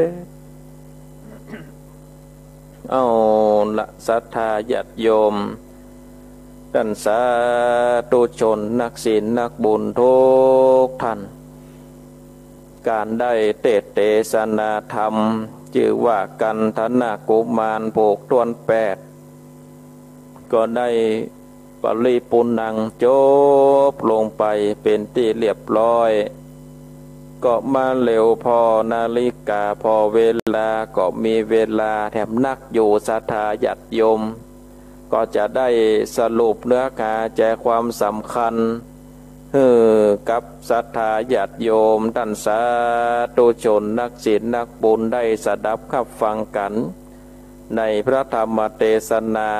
จเอาละศรัทธาญาติโยมท่านสาธุชนนักศีลนักบุญทุกท่านการได้เทศนาธรรมชื่อว่ากันธนากุมารโภกตวน8ก็ได้ปริปุณังจบลงไปเป็นที่เรียบร้อยก็มาเร็วพอนาฬิกาพอเวลาก็มีเวลาแถมนักอยู่ศรัทธาญาติโยมก็จะได้สรุปเนื้อหาใจความสำคัญกับศรัทธาญาติโยมท่านสาธุชนนักศีลนักบุญได้สดับขับฟังกันในพระธรรมเทศนา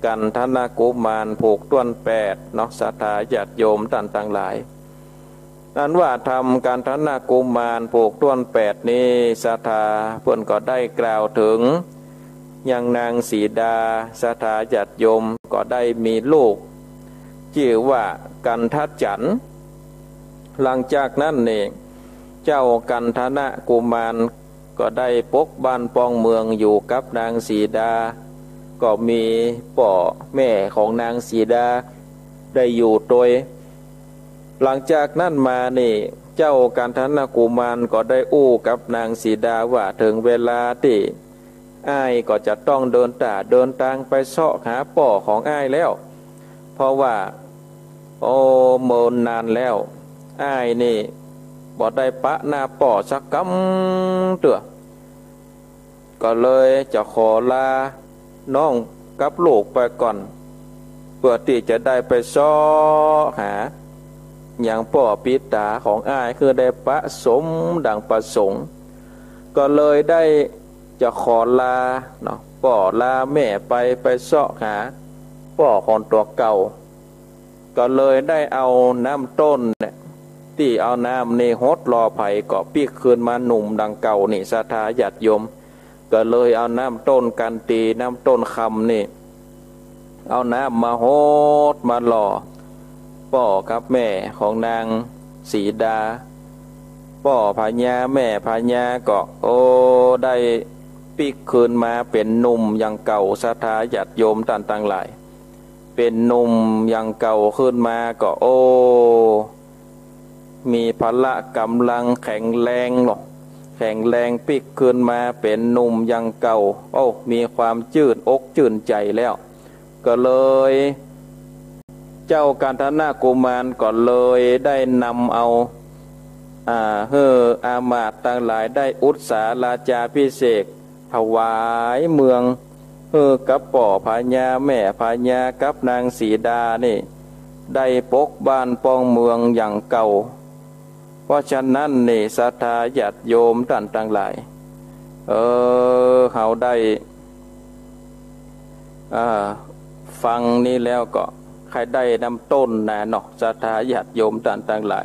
กันธนากุมารผูกต้วน8เนาะศรัทธาญาติโยมท่านทั้งหลายนั้นว่าทำการธนากุมารผูกต้วน8นี้ศรัทธาเพิ่นก็ได้กล่าวถึงอย่างนางสีดาศรัทธาญาติโยมก็ได้มีลูกชื่อว่ากันทัดจันหลังจากนั้นเองเจ้ากันธนะกุมารก็ได้ปกบ้านปองเมืองอยู่กับนางสีดาก็มีพ่อแม่ของนางสีดาได้อยู่โดยหลังจากนั้นมานี่เจ้ากันธนะกุมารก็ได้อู้กับนางสีดาว่าถึงเวลาที่อ้ายก็จะต้องเดินทางไปเสาะหาป่อของอ้ายแล้วเพราะว่าโอ้เมินนานแล้วอ้ายนี่บ่ได้ปะหน้าป่อสักกำเตื้อก็เลยจะขอลาน้องกับลูกไปก่อนเพื่อที่จะได้ไปเสาะหาอย่างป่อปิตาของอ้ายคือได้ปะสมดังประสงค์ก็เลยได้จะขอลาเนาะป่อลาแม่ไปเสาะหาป่อของตัวเก่าก็เลยได้เอาน้ำต้นเนี่ยที่เอาน้ำนี่ฮดรอไผ่ก็ปีกคืนมาหนุ่มดังเก่านี่ศรัทธาญาติโยมก็เลยเอาน้ำต้นกันตีน้ำต้นคำนี่เอาน้ำมาฮดมาหล่อป่อกับแม่ของนางสีดาป่อพญาแม่พญาก็โอ้ได้ปีกคืนมาเป็นหนุ่มอย่างเก่าศรัทธาญาติโยมท่านทั้งหลายเป็นหนุ่มอย่างเก่าขึ้นมาก็โอ้มีพละกำลังแข็งแรงหรอกแข็งแรงปีกขึ้นมาเป็นหนุ่มอย่างเก่าโอ้มีความจืดอกจืดใจแล้วก็เลยเจ้ากันธนากุมารก็เลยได้นำเอาอามาตย์ต่างหลายได้อุตสาราจาพิเศษพ ถวายเมืองกับป่อพญาแม่พญากับนางสีดานี่ได้ปกบ้านป้องเมืองอย่างเก่าเพราะฉะนั้นนี่ศรัทธาญาติโยมท่านทั้งหลายเขาได้ฟังนี้แล้วก็ใครได้นำต้นนะเนาะศรัทธาญาติโยมท่านทั้งหลาย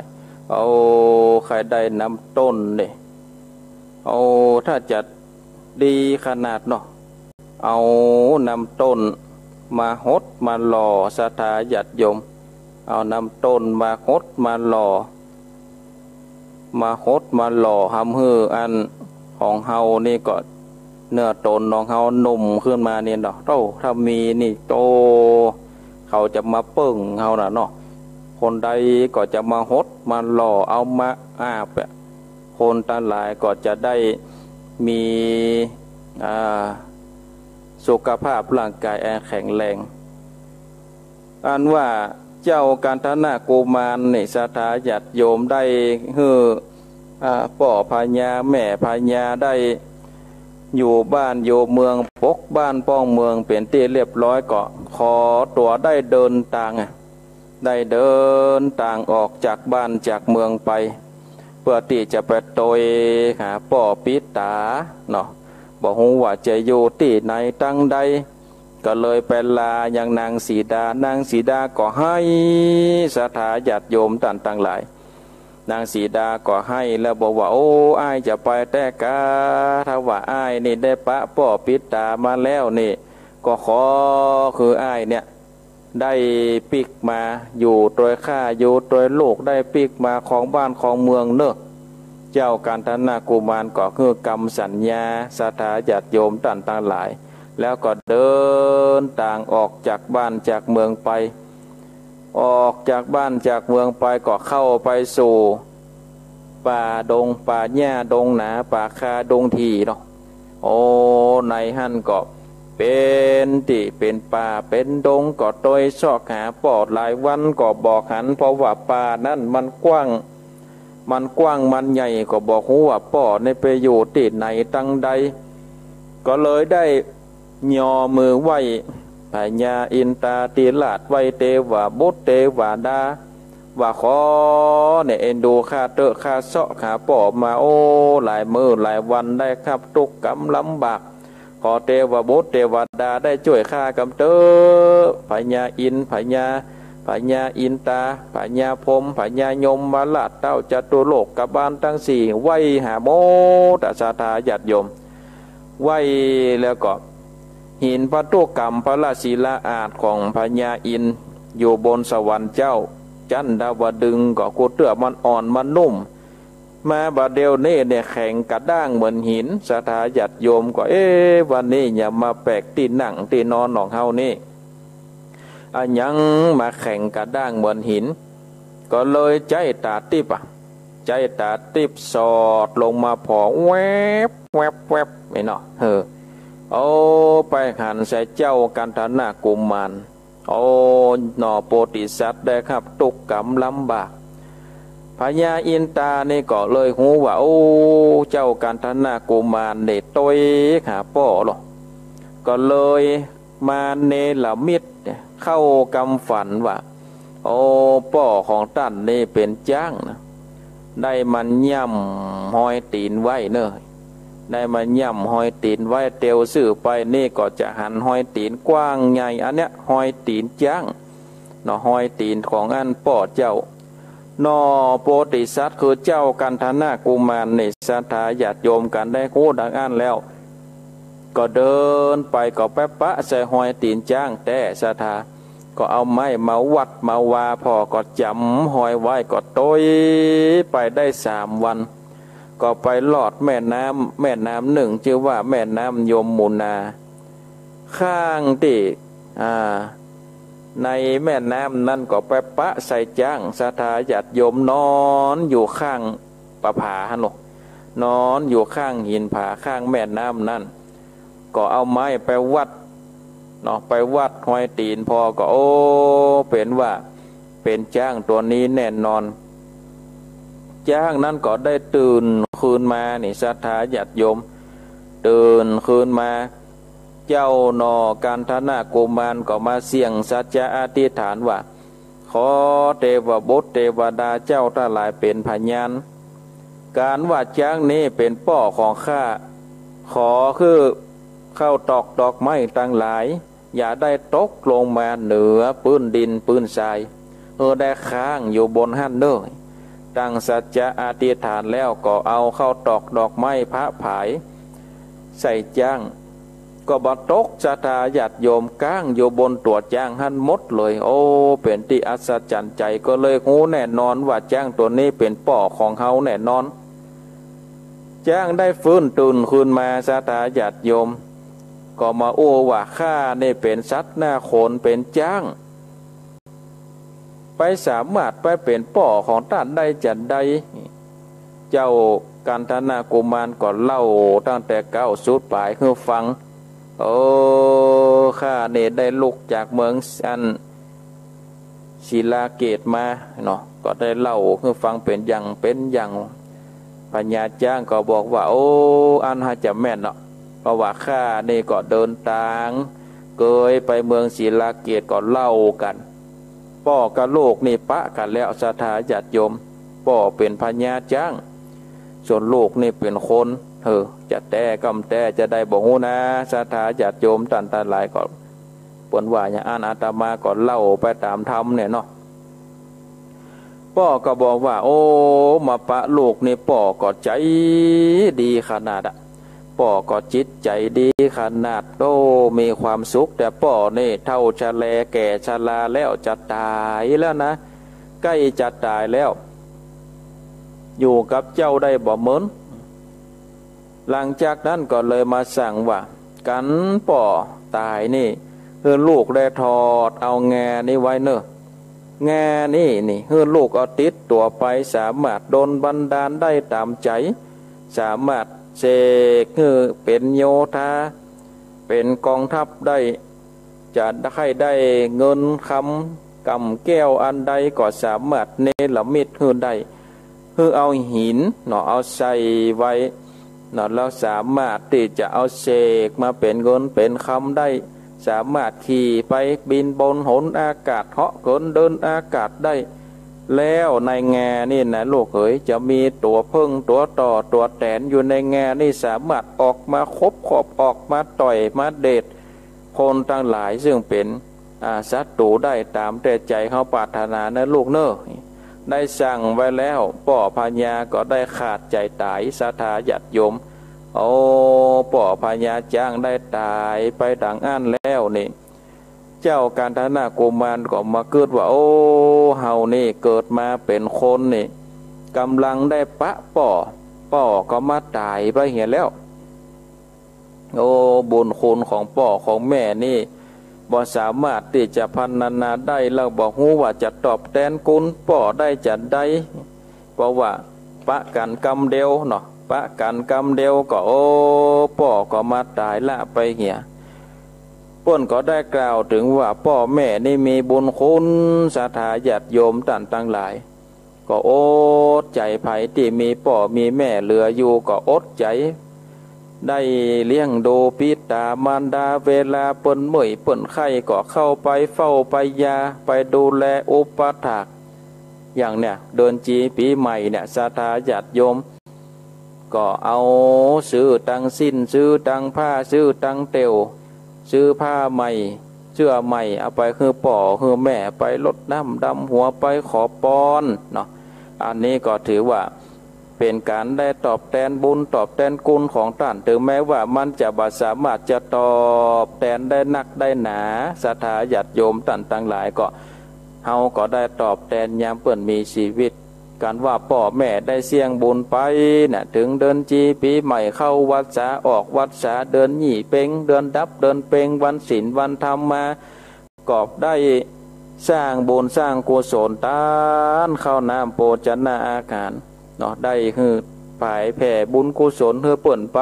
ใครได้นำต้นนี่ถ้าจะดีขนาดเนาะเอานำต้นมาหดมาหล่อศรัทธาญาติโยมเอานำต้นมาหดมาหล่อหำฮืออันของเฮานี่ก็เนื้อตนของเฮาหนุ่มขึ้นมาเนี่ยเนาะถ้ามีนี่โตเขาจะมาเปิ้งเฮาน่ะเนาะคนใดก็จะมาหดมาหล่อเอามาอาบคนทั้งหลายก็จะได้มีสุขภาพร่างกายแข็งแรงอันว่าเจ้ากันทนากุมารนี่ศรัทธาญาติโยมได้ป่อพญาแม่พญาได้อยู่บ้านอยู่เมืองปกบ้านป้องเมืองเป็นที่เรียบร้อยก็ขอตัวได้เดินทางออกจากบ้านจากเมืองไปเพื่อที่จะไปโตยหาป่อปิตาเนาะบอกว่าจะอยู่ที่ไหนตั้งใดก็เลยไปลาอย่างนางสีดาก็ให้ศรัทธาญาติโยมท่านทั้งหลายนางสีดาก็ให้แล้วบอกว่าอ้ายจะไปแต่กาถ้าว่าอ้ายนี่ได้ปะป่อปิตามาแล้วนี่ก็ขอคืออ้ายเนี่ยได้ปิกมาอยู่โดยข้าอยู่โดยลูกได้ปิกมาของบ้านของเมืองเนอะเจ้ากันทนากุมารก็คือกรรมสัญญาศรัทธาญาติโยมท่านทั้งหลายแล้วก็เดินต่างออกจากบ้านจากเมืองไปออกจากบ้านจากเมืองไปก็เข้าไปสู่ป่าดงป่าหญ้าดงหนาป่าคาดงทีเนาะในหันก็เป็นที่เป็นป่าเป็นดงก็โดยซอกหาปอดหลายวันก็บอกหันเพราะว่าป่านั้นมันกว้างมันใหญ่ก็บอกว่าป่อในไปอยู่ที่ไหนตั้งใดก็เลยได้ย่อมือไหวพญาอินตาติราชไหวเทวบุตรเทวดาว่าขอเนี่ยเอ็นดูข้าเตอะข้าเสาะข้าป่อมาหลายมือหลายวันได้ครับทุกข์กำลำบากขอเทวบุตรเทวดาได้ช่วยข้ากำเตอพญาอินตาพญาพรหมพญายมมาลาดเต้าจตุโลกกับบ้านทั้งสี่ไหวหาโมตศรัทธาญาติโยมไหวแล้วก็หินพระตุกรรมพระราศีลาอาจของพญาอินอยู่บนสวรรค์เจ้าจันดาวดึงก็กูเตื้อมันอ่อนมันนุ่มมาบาเดียวนี่เนี่ยแข็งกระด้างเหมือนหินศรัทธาญาติโยมก็วันนี้อย่ามาแปลกที่นั่งที่นอนของเฮานี่ยังมาแข็งกระด้างเหมือนหินก็เลยใจตาติบสอดลงมาพอแวบไม่เนาะไปหันใส่เจ้ากันทนากุมารหน่อโปติสัตว์ได้ครับตุกกำลำบากพญาอินตานี่ก็เลยหูว่าเจ้ากันทนากุมารเด็ดตัวหาป่อหรอก็เลยมาเนรมิตเข้ากำฝันว่าป่อของท่านนี่เป็นจ้างนะได้มันย่ำห้อยตีนไว้เนอะได้มาย่ำห้อยตีนไว้เตียวสื่อไปนี่ก็จะหันห้อยตีนกว้างใหญ่อันเนี้ยห้อยตีนจ้างเนาะห้อยตีนของอันป่อเจ้านอโปติสัตว์คือเจ้ากันทนากุมารในศรัทธาญาติโยมกันได้คู่ดังอันแล้วก็เดินไปก็แป๊บปะใส่ห้อยตีนจ้างแต่ศรัทธาก็เอาไม้มาวัดมาวาพอก็จำห้อยไว้ก็โตยไปได้3 วันก็ไปลอดแม่น้ำหนึ่งชื่อว่าแม่น้ำยมมุนาข้างที่ในแม่น้ำนั่นก็ไปปะใส่จ้างศรัทธาญาติโยมนอนอยู่ข้างประภาหนกนอนอยู่ข้างหินผาข้างแม่น้ำนั่นก็เอาไม้ไปวัดเนาะไปวัดห้อยตีนพอก็เป็นว่าเป็นจ้างตัวนี้แน่นอนจ้างนั้นก็ได้ตื่นคืนมานี่ศรัทธาญาติโยม ตื่นคืนมาเจ้าหนอกันธนากุมารก็มาเสี่ยงสัจจะอธิษฐานว่าขอเทวบุตรเทวดาเจ้าทั้งหลายเป็นพยานการว่าจ้างนี้เป็นป่อของข้าขอคือเข้าตอกดอกไม้ตั้งหลายอย่าได้ตกลงมาเหนือพื้นดินพื้นทรายได้ค้างอยู่บนหันเด้อตั้งสัจจะอธิษฐานแล้วก็เอาเข้าตอกดอกไม้พระผายใส่จ้างก็บตกศรัทธาญาติโยมก้างอยู่บนตัวจ้างหันหมดเลยโอ้เป็นที่อัศจรรย์ใจก็เลยหูแน่นอนว่าจ้างตัวนี้เป็นป่อของเฮาแน่นอนจ้างได้ฟื้นตื่นคืนมาศรัทธาญาติโยมก็มาโอ้ว่าข้านี่เป็นสัตว์หน้าโขนเป็นจ้างไปสามารถไปเป็นป่อของท่านได้จัดใดเจ้ากันธนากุมารก็เล่าตั้งแต่เก้าสุดปลายคือฟังโอ้ข้าเนี่ยได้ลุกจากเมืองอันศิลาเกตมาเนาะก็ได้เล่าคือฟังเป็นอย่างปัญญาจ้างก็บอกว่าโอ้อันหาจะแม่นเนาะเพราะว่าข้านี่ก็เดินทางเคยไปเมืองศิลาเกตก็เล่ากันป่อกับโลกนี่ปะกันแล้วศรัทธาญาติโยมป่อเป็นปัญญาจ้างส่วนโลกนี่เป็นคนจะแต่กำแต่จะได้บอกหูนะศรัทธาญาติโยมตันตาหลายก็ปนว่าอย่างอาตมาก็เล่าไปตามธรรมเนี่ยเนาะป่อก็บอกว่าโอ้มาปะลูกนี่ป่อก็ใจดีขนาดป่อก็จิตใจดีขนาดโอ้มีความสุขแต่ป่อนี่เท่าชะแลแก่ชราแล้วจะตายแล้วนะใกล้จะตายแล้วอยู่กับเจ้าได้บ่เหมือนหลังจากนั้นก็เลยมาสั่งว่ากันป่อตายนี่คือลูกได้ถอดเอาแงนี่ไว้เนอะแงนี่คือลูกเอาติดตัวไปสามารถโดนบันดาลได้ตามใจสามารถเสกคือเป็นโยธาเป็นกองทัพได้จะได้เงินคำกำแก้วอันใดก็สามารถเนรมิตคือได้คือเอาหินเนาะเอาใส่ไว้เนาะแล้วสามารถที่จะเอาเสกมาเป็นเงินเป็นคำได้สามารถขี่ไปบินบนหนอากาศเหาะเกินเดินอากาศได้แล้วในแง่นี่นะลูกเอ๋ยจะมีตัวพึ่งตัวต่อตัวแตนอยู่ในแง่นี่สามารถออกมาคบขอบออกมาต่อยมาเดชคนทั้งหลายซึ่งเป็นศัตรูได้ตามแต่ใจเขาปรารถนานะลูกเนอะได้สั่งไว้แล้วป่อพญาก็ได้ขาดใจตายศรัทธาญาติโยมโอ้ป่อพญาจ้างได้ตายไปดังอันแล้วนี่เจ้ากันธนากุมารก็มาเกิดว่าโอ้เฮานี่เกิดมาเป็นคนนี่กำลังได้ปะป่อก็มาตายไปเห็นแล้วโอ้บุญคุณของป่อของแม่นี่บ่สามารถที่จะพรรณนาได้แล้วบอกฮู้ว่าจะตอบแทนคุณป่อได้จัดได้เพราะว่าปะกันกรรมเดียวเนาะปะกันกรรมเดียวก็โอ้ป่อก็มาตายละไปเหี่ยป่นก็ได้กล่าวถึงว่าพ่อแม่นี่มีบุญคุณศรัทธาญาติโยมตั้งหลายก็อดใจไผที่มีพ่อมีแม่เหลืออยู่ก็อดใจได้เลี้ยงดูปิตามารดาเวลาเปิ้นเมื่อยเปิ้นไข้ก็เข้าไปเฝ้าไปยาไปดูแลอุปถากอย่างเนี่ยเดินจีปีใหม่เนี่ยศรัทธาญาติโยมก็เอาซื้อตังสิ้นซื้อตังผ้าซื้อตังเตียวซื้อผ้าใหม่เสื้อใหม่เอาไปคือป่อคือแม่ไปลดน้ำดำหัวไปขอปอนเนาะอันนี้ก็ถือว่าเป็นการได้ตอบแทนบุญตอบแทนคุณของท่านถึงแม้ว่ามันจะบ่สามารถจะตอบแทนได้นักได้หนาศรัทธาญาติโยมท่านทั้งหลายก็เฮาก็ได้ตอบแทนยามเปิ้นมีชีวิตการว่าพ่อแม่ได้เสี่ยงบุญไปเนี่ยถึงเดินจีปีใหม่เข้าวัดษาออกวัดษาเดินหยี่เป่งเดินดับเดินเป่งวันศีลวันธรรมมากอบได้สร้างบุญสร้างกุศลต้านเข้าน้ำโปจนาอาการเนาะได้คือผายแผ่บุญกุศลเพื่อเปิ่นไป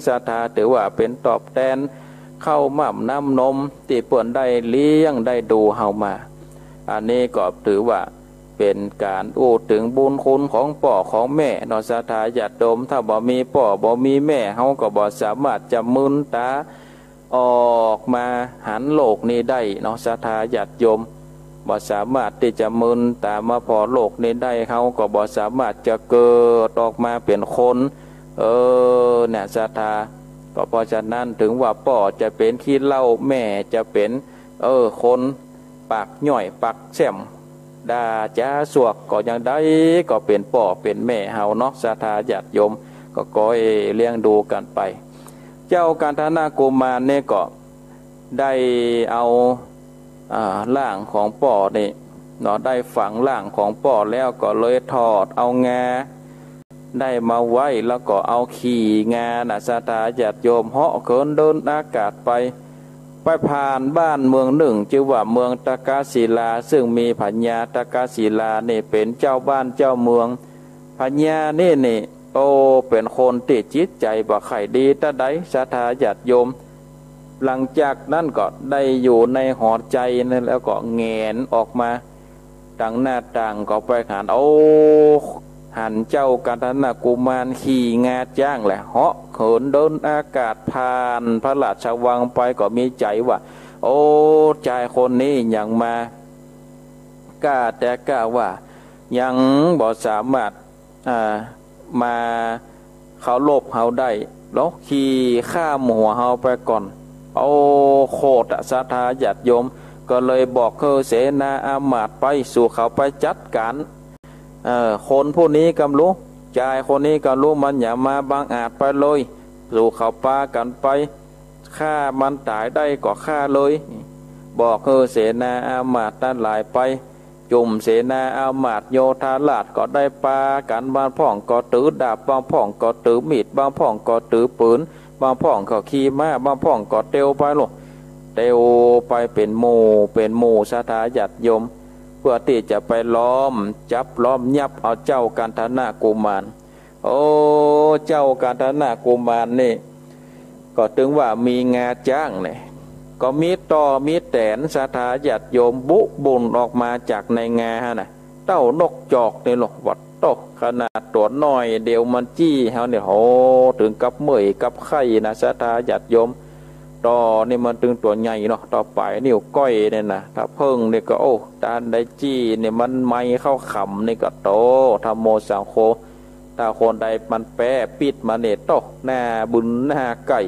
ศรัทธาถือว่าเป็นตอบแทนเข้าหม่ำน้ำนมที่เปิ่นได้เลี้ยงได้ดูเฮามาอันนี้ก็ถือว่า เป็นการอู้ถึงบุญคุณของพ่อของแม่เนาะศรัทธาญาติโยมถ้าบ่มีพ่อบ่มีแม่เฮาก็บ่สามารถจะมืนตาออกมาหันโลกนี้ได้เนาะศรัทธาญาติโยมบ่สามารถที่จะมืนตามาพอโลกนี้ได้เฮาก็บ่สามารถจะเกิดออกมาเป็นคนเนี่ยศรัทธาก็เพราะฉะนั้นถึงว่าพ่อจะเป็นขี้เหล้าแม่จะเป็นคนปากหน่อยปากแช่มด่าจ้าสวกก็ยังได้ก็เป็นพ่อเป็นแม่เฮาเนาะศรัทธาญาติโยมก็ก้อยเลี้ยงดูกันไปเจ้ากันธนากุมารเนี่ยก็ได้เอาร่างของพ่อนี่เนาะได้ฝังร่างของพ่อแล้วก็เลยถอดเอางาได้มาไว้แล้วก็เอาขี่งานะศรัทธาญาติโยมเหาะเขินเดินอากาศไปผ่านบ้านเมืองหนึ่งชื่อว่าเมืองตากาศิลาซึ่งมีพญาตากาศิลานี่เป็นเจ้าบ้านเจ้าเมืองพญานี่เป็นคนติดจิตใจบ่ไข่ดีตะใดศรัทธาญาติโยมหลังจากนั้นก็ได้อยู่ในหอใจนั่นแล้วก็แงนออกมาต่างหน้าต่างก็ไปหันเจ้ากันธนากุมารขี่งาจ้างแหละเหาะเขินเดินอากาศผ่านพระราชวังไปก็มีใจว่าใจคนนี้ยังมากล้าแต่กล้าว่ายังบ่สามารถมาเขาลบเขาได้แล้วขี่ข้ามหัวเขาไปก่อนโคตรศรัทธาญาติโยมก็เลยบอกเสนาอามาตย์ไปสู่เขาไปจัดการคนผู้นี้กำรู้ใจคนนี้กำรู้มันอย่ามาบังอาจไปเลยสู่เขาปากันไปฆ่ามันตายได้ก็ฆ่าเลยบอกเสนาอามาตย์นั่นหลายไปจุ่มเสนาอามาตย์โยธาราชก็ได้ปากันบางพ่องก็ถือดาบบางพ่องก็ถือมีดบางพ่องก็ถือปืนบางพ่องก็ขี่ม้าบางพ่องก็เตียวไปหรอกเตียวไปเป็นหมู่ศรัทธาญาติโยมเพื่อที่จะไปล้อมจับล้อมยับเอาเจ้ากันธนากุมารเจ้ากันธนากุมารนี่ก็ถึงว่ามีงาจ้างเนี่ยก็มีต่อมีแตนศรัทธาญาติโยมบุญออกมาจากในงาน่ะเต้านกจอกนี่หรอกวัดโตขนาดตัวน้อยเดียวมันจี้เฮาเนี่ยถึงกับเมื่อยกับไข่นะศรัทธาญาติโยมต่อนี่มันถึงตัวใหญ่เนาะต่อไปนิ้วก้อยเนี่ยนะถ้าเพิ่งนี่ก็ตาได้จี้เนี่ยมันไม่เข้าขำนี่ก็โตธรรมโมสังโฆถ้าคนใดมันแปะปิดมาเนี่ยโตหน้าบุญหน้าไก่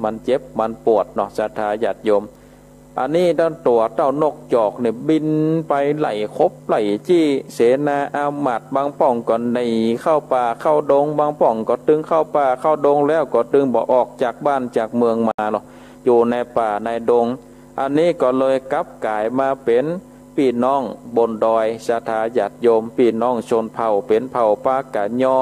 มันเจ็บมันปวดเนาะศรัทธาญาติโยมอันนี้ด้านตัวเต้านกจอกเนี่ยบินไปไหลคบไหลจี้เสนาอามาตย์บางป่องก็หนีเข้าป่าเข้าดงบางป่องก็ตึงเข้าป่าเข้าดงแล้วก็ตึงบอกออกจากบ้านจากเมืองมาหรอกอยู่ในป่าในดงอันนี้ก็เลยกลับกลายมาเป็นพี่น้องบนดอยศรัทธาญาติโยมพี่น้องชนเผ่าเป็นเผ่าปากะยอ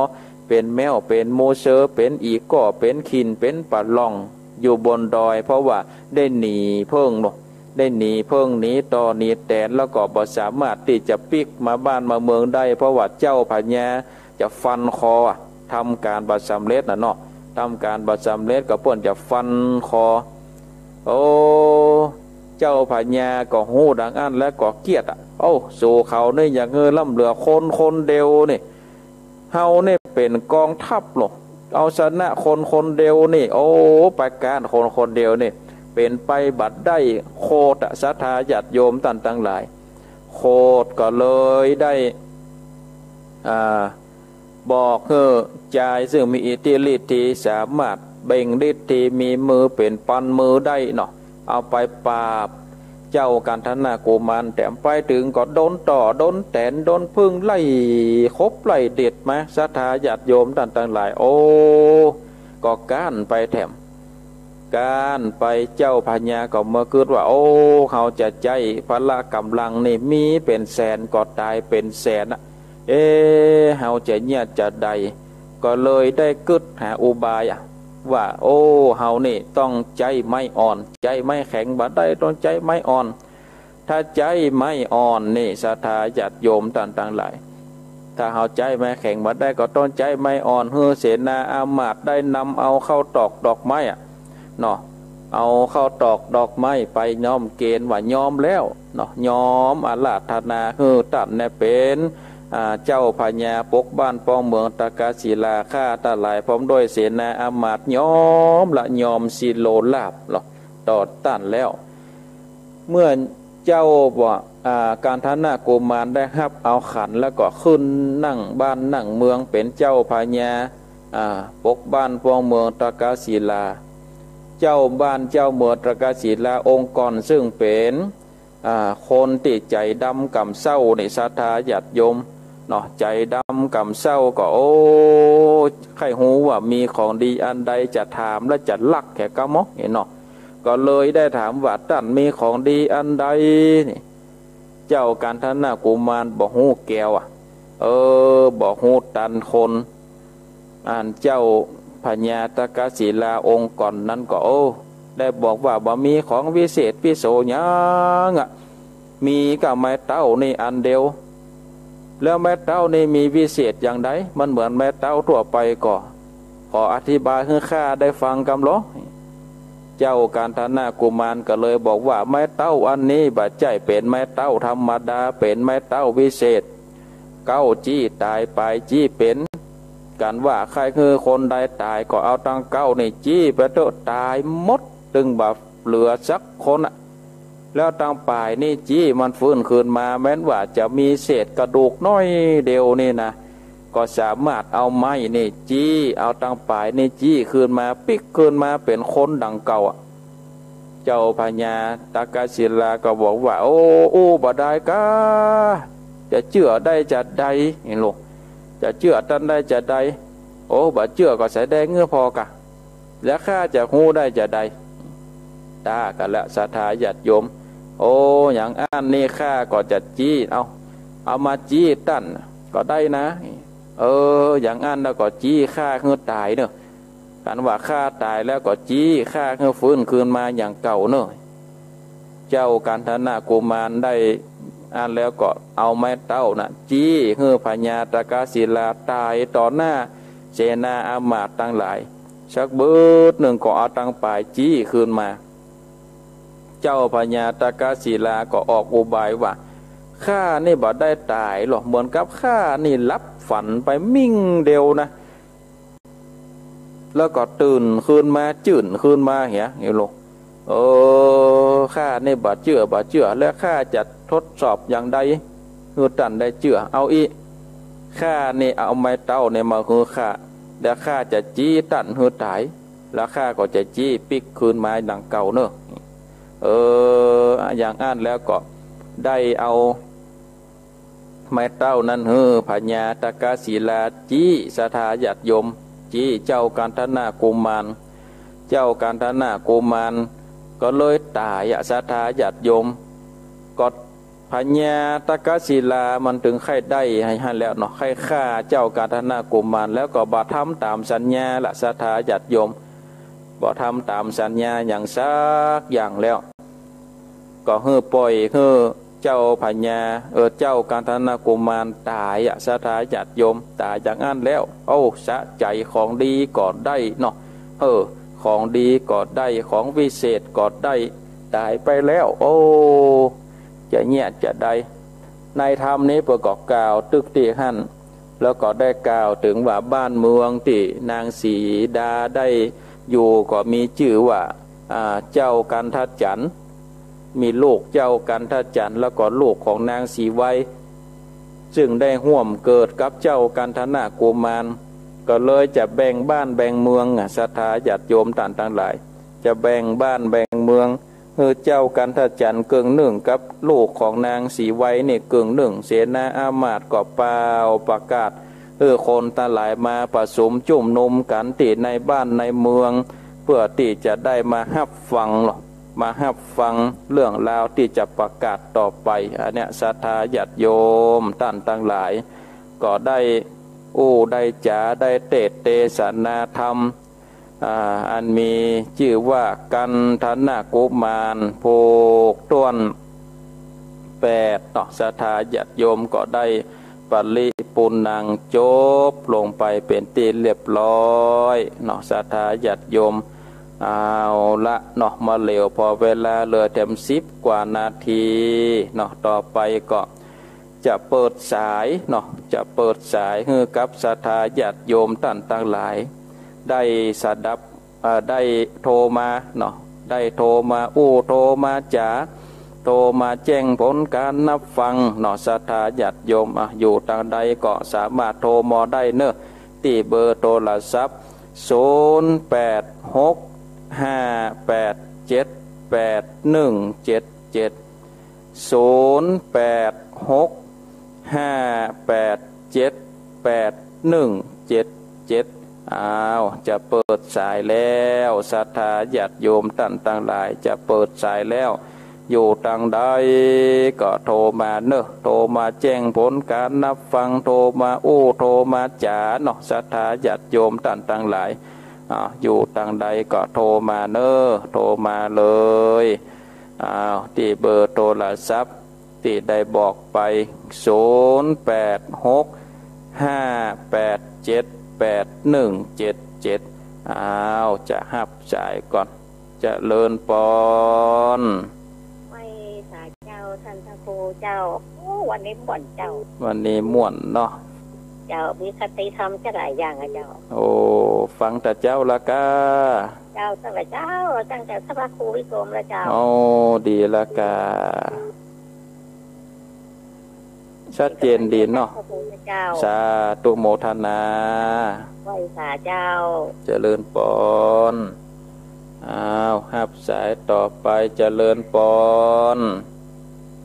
เป็นแมวเป็นโมเชอเป็นอีก่อเป็นขินเป็นปลาล่องอยู่บนดอยเพราะว่าได้หนีเพิ่งเนาะได้หนีเพิ่งหนีต่อหนีแตนแล้วก็บ่สามารถที่จะปิกมาบ้านมาเมืองได้เพราะว่าเจ้าพญาจะฟันคอทำการบัดสำเร็จนะเนาะทำการบัดสำเร็จก็เพิ่นจะฟันคอเจ้าพญาก็หู้ดังอันและก็เกียดสู่เขาเนี่ยอย่างล่ำเหลือคนเดียวนี่เฮาเนี่ยเป็นกองทัพหรอกเอาชนะคนเดียวนี่ประการคนเดียวนี่เป็นไปบัดได้โคตรศรัทธาญาติโยมตั้งหลายโคตรก็เลยได้บอกใจซึ่งมีอิทธิฤทธิ์ที่สามารถเบ่งฤทธิ์ที่มีมือเป็นปันมือได้เนาะเอาไปปราบเจ้ากันธนากุมารแต่ไปถึงก็โดนต่อโดนแตนโดนพึ่งไล่คบไล่เด็ดมาศรัทธาญาติโยมตั้งหลายก็ก้านไปแถมการไปเจ้าพญาก็มาคิดว่าเขาจะใจพละกำลังนี่มีเป็นแสนก็ตายเป็นแสนเขาจะเนี่ยจะใดก็เลยได้กึศหาอุบายว่าเฮานี่ต้องใจไม่อ่อนใจไม่แข็งบัดได้ต้องใจไม่อ่อนถ้าใจไม่อ่อนนี่ศรัทธาญาติโยมต่างๆหลายถ้าเฮาใจไม่แข็งบัดได้ก็ต้องใจไม่อ่อนเสนาอามาตย์ได้นำเอาเข้าตอกดอกไม้เนาะ เอาเข้าตอกดอกไม้ไปย้อมเกณฑ์ว่าย้อมแล้วเนาะย้อมอาราธนาคือตัดเนี่ยเป็นเจ้าพญาปกบ้านป้องเมืองตากาศิลาฆ่าตาหลายพร้อมด้วยเสนาอามาตย์ย้อมละย้อมศิโลลาภหรอต่อต้านแล้วเมื่อเจ้าบอกการทนากุมารได้รับเอาขันแล้วก็ขึ้นนั่งบ้านนั่งเมืองเป็นเจ้าพญาปกบ้านป้องเมืองตากาศิลาเจ้าบ้านเจ้าเมืองตากาศิลาองค์กรซึ่งเป็นคนติดใจดำกำเศร้าในศรัทธาญาติโยมเนาะใจดำกำเศร้าก็โอ้ใครหูว่ามีของดีอันใดจะถามและจะลักแค่กะมอกเนาะก็เลยได้ถามว่าท่านมีของดีอันใดนี่เจ้าการทนากุมารบอกหูแก้วบอกหูตันคนเจ้าพญาตากาศิลาองค์ก่อนนั้นก็ได้บอกว่าบ่มีของวิเศษพิโสยังมีกับไม้เต้านี่อันเดียวแล้วไม้เต้านี่มีวิเศษอย่างใดมันเหมือนไม้เต้าทั่วไปก็ขออธิบายให้ข้าได้ฟังกำล้อเจ้าการทนากุมารก็เลยบอกว่าไม้เต้าอันนี้บ่ใจเป็นไม้เต้าธรรมดาเป็นไม้เต้าวิเศษเก้าจี้ตายไปจี้เป็นกันว่าใครคือคนใดตายก็เอาตั้งเก้าในจี้ไปเถอะตายหมดตึงแบบเหลือสักคนแล้วตั้งป่ายนี่จี้มันฟื้นคืนมาแม้นว่าจะมีเศษกระดูกน้อยเดียวนี่นะก็สามารถเอาไม้นี่จี้เอาตั้งป่ายนี่จี้คืนมาปิกคืนมาเป็นคนดังเก่าเจ้าพญาตากาศิลาก็บอกว่าโอ้บ่ได้กะจะเชื่อได้จะได้เห็นหรอจะเชื่อท่านได้จะได้บ่เชื่อก็ใส่ได้เงื่อพอกะแล้วข้าจะหู้ได้จะได้ตากันละศรัทธาญาติโยมอย่างอ่านนี่ข้าก็จะจี้เอามาจี้ตั้นก็ได้นะอย่างอ่านแล้วก็จี้ข้าเงื่อตายเนอะกันว่าข้าตายแล้วก็จี้ข้าเงื่อฟื้นคืนมาอย่างเก่าเนอะเจ้าการทนากุมารได้อ่านแล้วก็เอาไม้เต้านะจี้เฮือพญาตากาศิลาตายต่อหน้าเสนาอามาตย์ตั้งหลายชักเบิดหนึ่งก็เอาตั้งป่ายจี้คืนมาเจ้าพญาตากาศิลาก็ออกอุบายว่าข้านี่บ่ได้ตายหรอกเหมือนกับข้านี่รับฝันไปมิ่งเดียวนะแล้วก็ตื่นคืนมาจื่นคืนมาเหี้ยลูกข้านี่บ่เชื่อแล้วข้าจะทดสอบอย่างใดคือตันได้เชื่อเอาอีข้านี่เอาไม้เต้าเนี่ยมาคือข้าแล้วข้าจะจี้ตันคือตายแล้วข้าก็จะจี้ปิกคืนมาดังเก่าเนอะอย่างอ่านแล้วก็ได้เอาไม้เต้านั้นพญาตากาศิลาจี้ศรัทธาญาติโยมจี้เจ้าการทนากุมารเจ้าการทนากุมารก็เลยตายศรัทธาญาติโยมก็พญาตากาศิลามันถึงใครได้ให้แล้วเนาะใครฆ่าเจ้าการทนากุมารแล้วก็บ่ทำตามสัญญาละศรัทธาญาติโยมบ่ทำตามสัญญาอย่างสักอย่างแล้วก็ปล่อยเจ้าพญาเจ้าการทนากุมารตายศรัทธาญาติโยมตายอย่างนั้นแล้วสะใจของดีก็ได้เนาะของดีก็ได้ของวิเศษก็ได้ตายไปแล้วจะเงียจะได้ในธรรมนี้ประกอบกล่าวตึกตีหั่นแล้วก็ได้กล่าวถึงว่าบ้านเมืองที่นางสีดาได้อยู่ก็มีชื่อว่าเจ้ากันทัดจันทร์มีลูกเจ้ากันทัดจันทร์แล้วก็ลูกของนางสีไว้ซึ่งได้ห่วมเกิดกับเจ้ากันทนากุมารก็เลยจะแบ่งบ้านแบ่งเมืองศรัทธาญาติโยมต่างหลายจะแบ่งบ้านแบ่งเมืองเจ้ากันทัดจันทร์กึ่งหนึ่งกับลูกของนางสีไว้เนี่ยกึ่งหนึ่งเสนาอามาตย์ก็เปล่าประกาศคนต่างหลายมาผสมจุ่มนุมกันติในบ้านในเมืองเพื่อที่จะได้มารับฟังมารับฟังเรื่องราวที่จะประกาศต่อไปอันเนี้ยศรัทธาญาติโยมท่านต่างหลายก็ได้ได้จ๋าได้เทศนาธรรมอันมีชื่อว่ากันทนากุมารโภกต้น8ศรัทธาญาติโยมก็ได้ปริปุณังจบลงไปเป็นที่เรียบร้อยศรัทธาญาติโยม เอาละเนาะมาเหลวพอเวลาเหลือเต็ม10 กว่านาทีเนาะต่อไปก็จะเปิดสายเนาะจะเปิดสายให้กับศรัทธาญาติโยมท่านทั้งหลายได้สดับได้โทรมาเนาะได้โทรมาโทรมาจ๋าโทรมาแจ้งผลการนับฟังเนาะศรัทธาญาติโยมอยู่ทางใดก็สามารถโทรมาได้เนอะที่เบอร์โทรศัพท์0865878177อ้าวจะเปิดสายแล้วศรัทธาญาติโยมท่านทั้งหลายจะเปิดสายแล้วอยู่ทางใดก็โทรมาเนอะโทรมาแจ้งผลการนับฟังโทรมาโทรมาจ๋าเนาะศรัทธาญาติโยมท่านทั้งหลายอยู่ทางใดก็โทรมาเนอะโทรมาเลยที่เบอร์โทรศัพท์ที่ได้บอกไป0865878177จะหับสายก่อนจะเลินปอนไม่สาเจ้าท่านพระครูเจ้าวันนี้ม่วนเจ้าวันนี้ม่วนเนาะเจ้ามีคติธรรมจะหลายอย่างอะเจ้าฟังแต่เจ้าละกาเจ้าตั้งแต่เจ้าตั้งแต่พระครูวิกรมละเจ้าดีละกาชัดเจนดีเนาะสาธุโมทนาไหวสาเจ้าเจริญปอนหับสายต่อไปเจริญปอน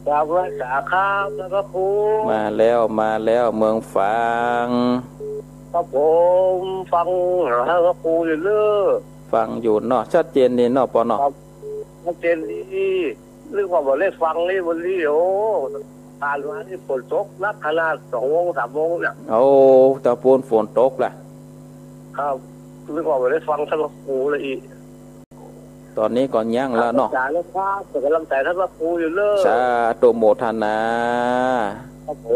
กราบไหว้สาครับท่านพระครูมาแล้วเมืองฝางครับผมฟังท่านพระครูอยู่เรื่อยฟังอยู่เนาะชัดเจนดีเนาะปอนเนาะชัดเจนดีเรื่องว่าบ่ได้ฟังนี่วันนี้ผ่านมาที่ฝนตกนักขนาด2 โมง 3 โมงเนี่ยตะปูนฝนตกแหละครับเรื่องว่าบ่ได้ฟังท่านพระครูเลยอีกตอนนี้ก่อนย่างแล้วเนาะสาธุครับกำลังใจท่านพระครูอยู่เลยสาธุโมทนาครับผ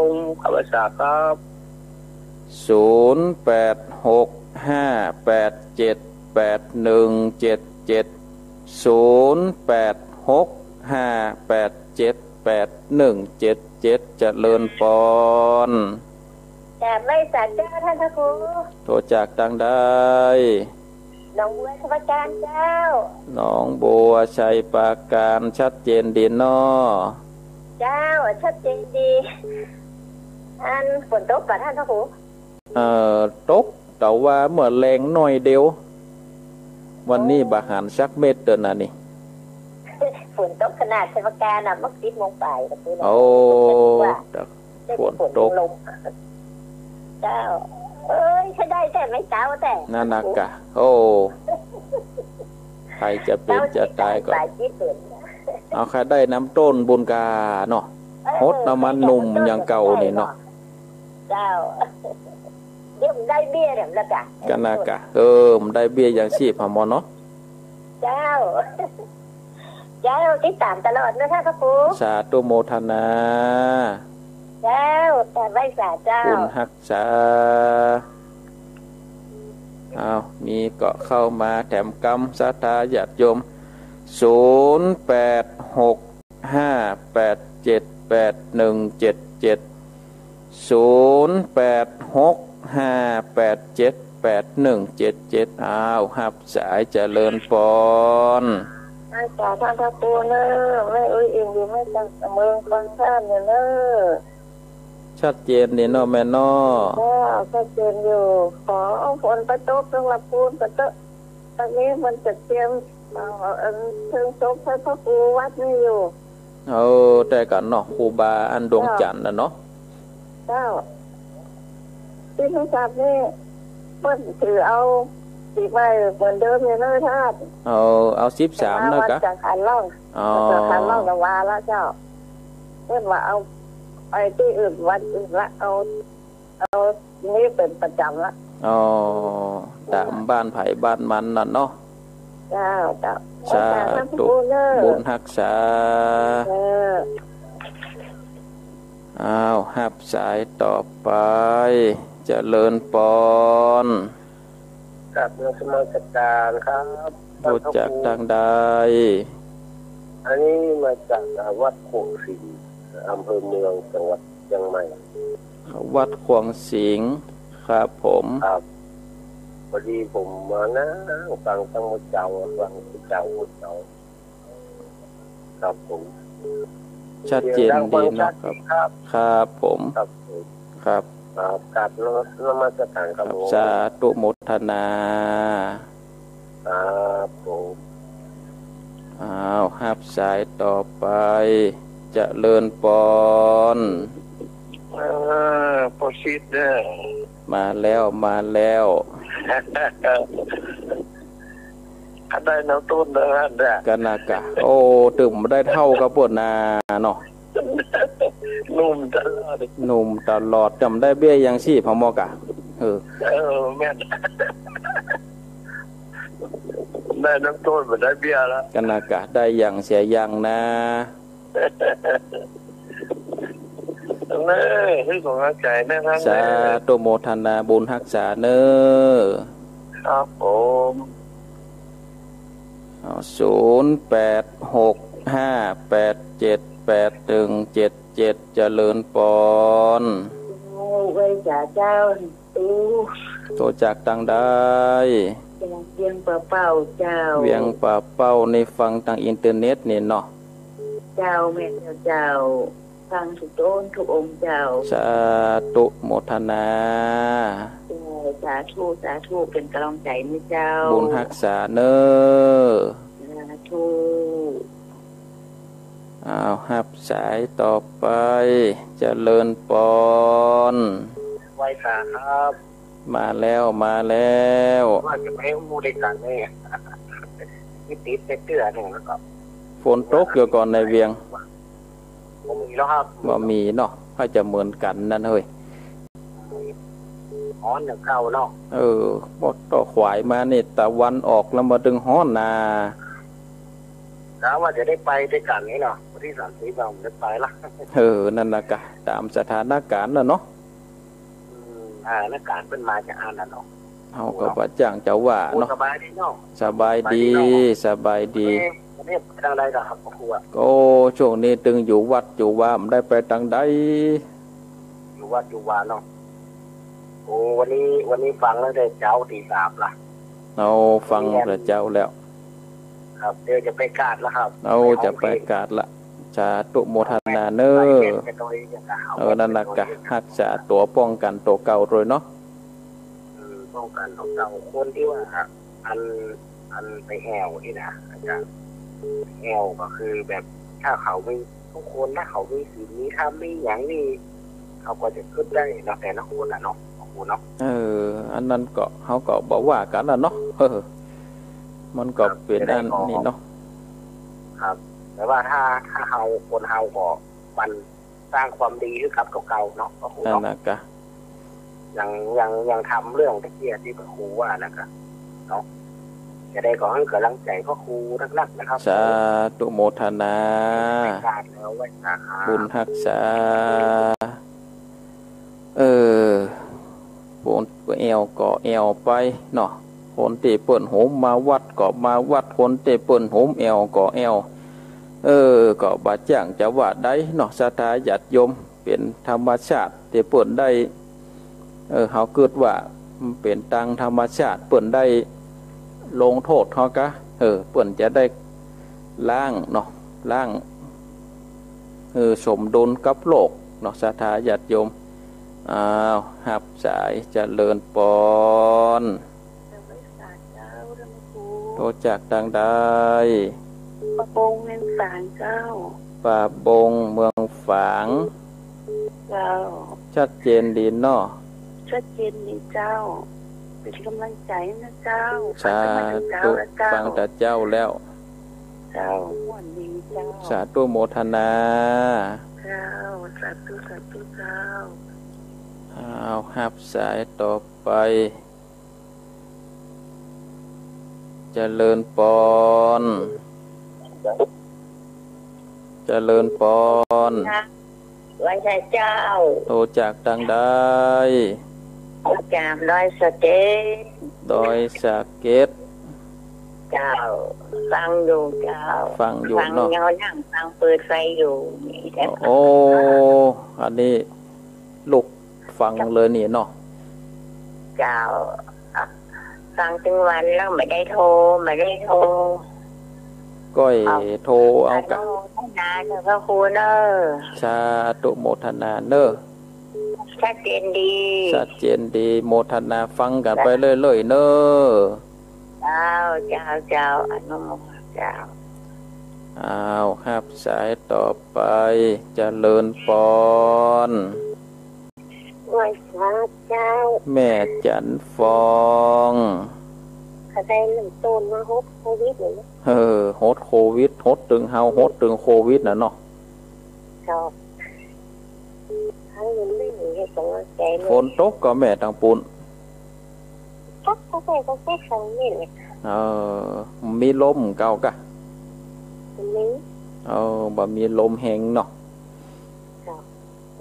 มข้าพเจ้าครับ0865878177เจริญปอนจากไม่สาเจ้าท่านพระครูโทรจากทางใดหนองบัวชัยปราการเจ้าหนองบัวชัยปราการชัดเจนดีเนาะเจ้าชัดเจนดีฝนตกกับท่านพระครูตกแต่ว่าเมื่อแรงหน่อยเดียววันนี้บาหารสักเม็ดเดินน่ะนี่ฝนตกขนาดชัยปราการมัก10 โมงบ่ายก็คือฝนตกเจ้าใช่ได้แต่ไม่เจ้าแต่นั่นนักกะใครจะเป็นจะตายก็เอาใครได้น้ำต้นบุญกาเนาะฮดน้ำมันนุ่มอย่างเก่านี่เนาะเจ้าเดี๋ยวได้เบี้ยเนี่ยละกะกันนักกะมันได้เบี้ยอย่างชีพหมอเนาะเจ้าติดตามตลอดนะท่านพระครูสาธุโมทนาเจ้าแต่ไม่สาเจ้าคุณฮักษามีเกาะเข้ามาแถมกรรมศรัทธาญาติโยม0865878177หับสายเจริญปอนไม่จ่าท่านพระครูเนอะไม่เองอยู่ไม่จังเมืองฟังท่านเนี่ยเนอะชัดเจนนี่เนาะแม่เนาะชัดเจนอยู่ขอเอาฝนประตูตรงละปูนประตูตอนนี้มันจะเตรียมเชิงศพให้พระครูวัดนี่อยู่แต่กันเนาะครูบาอันดวงจันทร์นะเนาะเจ้าที่ทุกท่านนี่เพิ่นถือเอาติดไว้เหมือนเดิมเลยนะท่านเอา13นะกะจากขันล่องจากขันล่องกับวาละเจ้าเพิ่นว่าเอาไปที่อื่นวันอื่นละเอานี่เป็นประจำละตามบ้านไผ่บ้านมันนั่นเนาะเจ้าสาธุบุญรักษาหับสายต่อไปเจริญปอน กับเมืองสมัครการครับ รู้จักทางใด อันนี้มาจากวัดโขงสิงห์อำเภอเมืองจังหวัดเชียงใหม่ วัดขวงสิงห์ครับผม ครับพอดีผมมานะฟังทั้งหมดเจ้าฟังที่เจ้าหมดเจ้าครับผม ชัดเจนดีเนาะครับ ครับ ครับผม ครับผม ครับ ครับกับนมัสการครับผม สาธุโมทนา ครับผม อ้าวฮับสายต่อไปเจริญปอน โปรชิดเด้อ มาแล้วมาแล้ว อันได้น้ำต้นเด้ออันเด้อ กันนากะโอ้ตึมได้เท่ากับปวดนาเนาะ นุ่มตลอด หนุ่มตลอดจำได้เบี้ยยังชีพมอกะแม่นได้น้ำต้นมาได้เบี้ยแล้ว กันนากะได้อย่างเสียอย่างนะ ให้ของอาใจนะครับ สาธุโมทนาบุญรักษาเนอ ครับผม 0865878177เจริญปอน ไว้จ่าเจ้าตู้ โทรจากตังได้ เวียงเป่าเจ้า เวียงป่าเป้าในฟังทางอินเทอร์เน็ตนี่เนาะ เจ้าแม่เจ้าฟังทุกต้นทุกองค์เจ้า สาธุโมทนา สาธุเป็นกำลังใจให้เจ้า บุญรักษาเนอ สาธุ อ้าวฮับสายต่อไปเจริญปอน ไว้สาครับ มาแล้วมาแล้ว ว่าจะไม่มูได้กันเลยนี่ติดไปเตือหนึ่งแล้วก็ ฝนตกอยู่ก่อนในเวียง ผมมีแล้วครับ บ่มีเนาะก็จะเหมือนกันนั่นเฮ้ย ฮ้อนอย่างเก่าเนาะ บ่ต่อขวายมานี่ตะวันออกแล้วมาดึงฮ้อนนา แล้วว่าจะได้ไปด้วยกันนี่เนาะวันที่30เราได้ไปละ นั่นน่ะกะตามสถานการณ์น่ะเนาะ นักการเป็นมาจากอ่านน่ะเนาะ เฮาก็บ่จ้างเจ้าว่าเนาะ สบายดีเนาะ สบายดีสบายดี วันนี้ไปทางใดกันครับครูอ่ะ โอ้ช่วงนี้ตึงอยู่วัดอยู่ว่ามได้ไปทางใด อยู่วัดอยู่วาเนาะโอ้วันนี้ฟังแล้วได้เจ้าตี3ละ เอาฟังพระเจ้าแล้ว ครับเดี๋ยวจะไปกาดแล้วครับ เอาจะไปกาดละสาธุโมทนาเนอนั่นน่ะกะรักษาตัวป้องกันตัวเก่าโดยเนาะ ป้องกันของเราคนที่ว่าอันไปแอวนี่นะอาจารย์แอวก็คือแบบถ้าเขาไม่ทุกคนถ้าเขาไม่สิ่งนี้ทำไม่อย่างนี้เขาก็จะขึ้นได้นะแต่ละคนเนาะของคุณเนาะ อันนั้นก็เขาก็บอกว่ากันนะเนาะมันก็เป็นอันนี้เนาะ ครับแต่ว่าถ้าคนเฮาก็มันสร้างความดีให้กับเก่าๆเนาะก็ครู นั่น เนาะ นะกะ ยังทำเรื่องตะเกียบที่ครูว่านะครับเนาะจะได้ขอให้กำลังใจพ่อครูนักๆนะครับ สาธุโมทนา การแล้วไว้นะครับ บุญรักษาฝนแอวก็แอวไปเนาะคนเตเปิ่นโหมมาวัดก็มาวัดคนเตเปิ่นโหมแอวก็แอวก็บาจ้างจะว่าได้เนาะศรัทธาญาติโยมเป็นธรรมชาติเตเปิ่นได้เขาเกิดว่ามันเป็นตังธรรมชาติเปิ่นได้ลงโทษเขากะเปิ่นจะได้ล้างเนาะล้างสมดุลกับโลกเนาะศรัทธาญาติโยมหับสายเจริญปอนโทรจากทางใด ปะปงเมืองฝางเจ้า ป่าบงเมืองฝาง เจ้า ชัดเจนดีเนาะ ชัดเจนดีเจ้าเป็นกำลังใจนะเจ้า สาธุฟังแต่เจ้าแล้ว เจ้าม่วนดีเจ้า สาธุโมทนา เจ้าสาธุเจ้า หับสายต่อไปเจริญปอนเจริญปอน ไว้ได้เจ้า โทรจากทางใด จามร้อยสเตน ดอยสะเก็ดเจ้าฟังอยู่เจ้าฟังอยู่ฟัง เนาะ เงานั่งฟังเปิดไฟอยู่นี่แต่ โอ้อันนี้ลูกฟังเลยนี่เนาะ เจ้าฟังถึงวันแล้วไม่ได้โทรก้อยโทรเอากะ นานพระครูเนอะ สาธุโมทนาเนอะ ชัดเจนดี ชัดเจนดีโมทนาฟังกันไปเรื่อยๆเนอะ เจ้าอนุโมทนาเจ้า อ้าวครับสายต่อไปเจริญปอน ไหว้พระเจ้า แม่จันฟอง เขาได้หนึ่งต้นมาฮบโควิดเลย โหดโควิดโหดตึงเฮาโหดตึงโควิดนะเนาะ ชอบทั้งเงินไม่หนีให้กำลังใจเล ฝ ย นตกก็แม่ตังปูน ก็แค่ครั้งนี้เลย มีลมเก่ากะ ทีนี้ บ่มีลมแหงเนาะ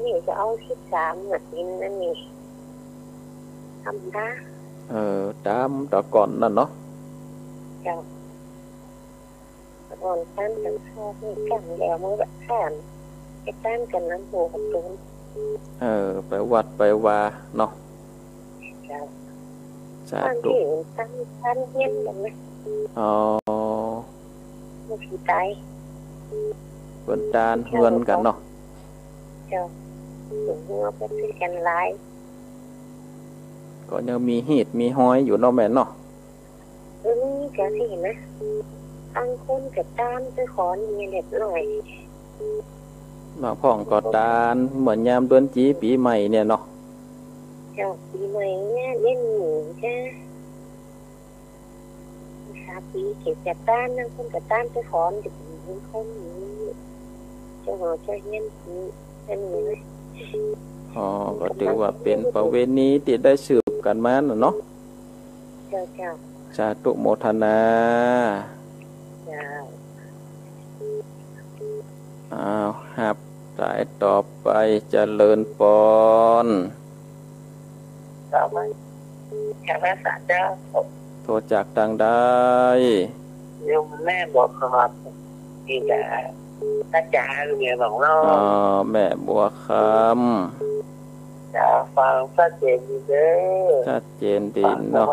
นี่จะเอา13หนักนินนั่นนี่ทำได้ ตามตะก่อนนั่นเนาะ เจ้าก่อนตั้งกันข้าวนี่กันแล้วมันแบบแค่ไอ้ตั้งกันน้ำหัวกับตุ้น ไปวัดไปวาเนาะ เจ้า สา ตั้ง ธุ ที่ตั้งเฮี้ยนกันไหม ไม่ผีตาย เปิ้นตานเฮือนกันเนาะ เจ้าถึงเงาไปซื้อกันหลาย ก็ยังมีหีดมีห้อยอยู่เนาะแม่เนาะ นี่ก็สินะตั้งคนกับตามไปขอนี่เด็กหน่อย มาพ่องก็ตานเหมือนยามเดือนจีปีใหม่เนี่ยเนาะ เจ้าปีใหม่เนี่ยเล่นหนูจ้าปีเก็บกับต้านนั่งคนกับต้านไปขอเด็กคนนี้เจ้าหัวเจ้าเฮี้ยนนี้เป็นนี้เลย ก็ถือว่าเป็นประเวณีที่ได้สืบกันมาเนาะ เจ้า สาธุโมทนา เจ้า ครับสายต่อไปเจริญปอน ต่อมาจากภาษาเจ้า โทรจากทางใด โยมแม่บอกครับที่จะตาจ๋าเมียบอกเรา แม่บัวค จะฟังชัดเจนดีเด้อ ำชัดเจนดีเนาะ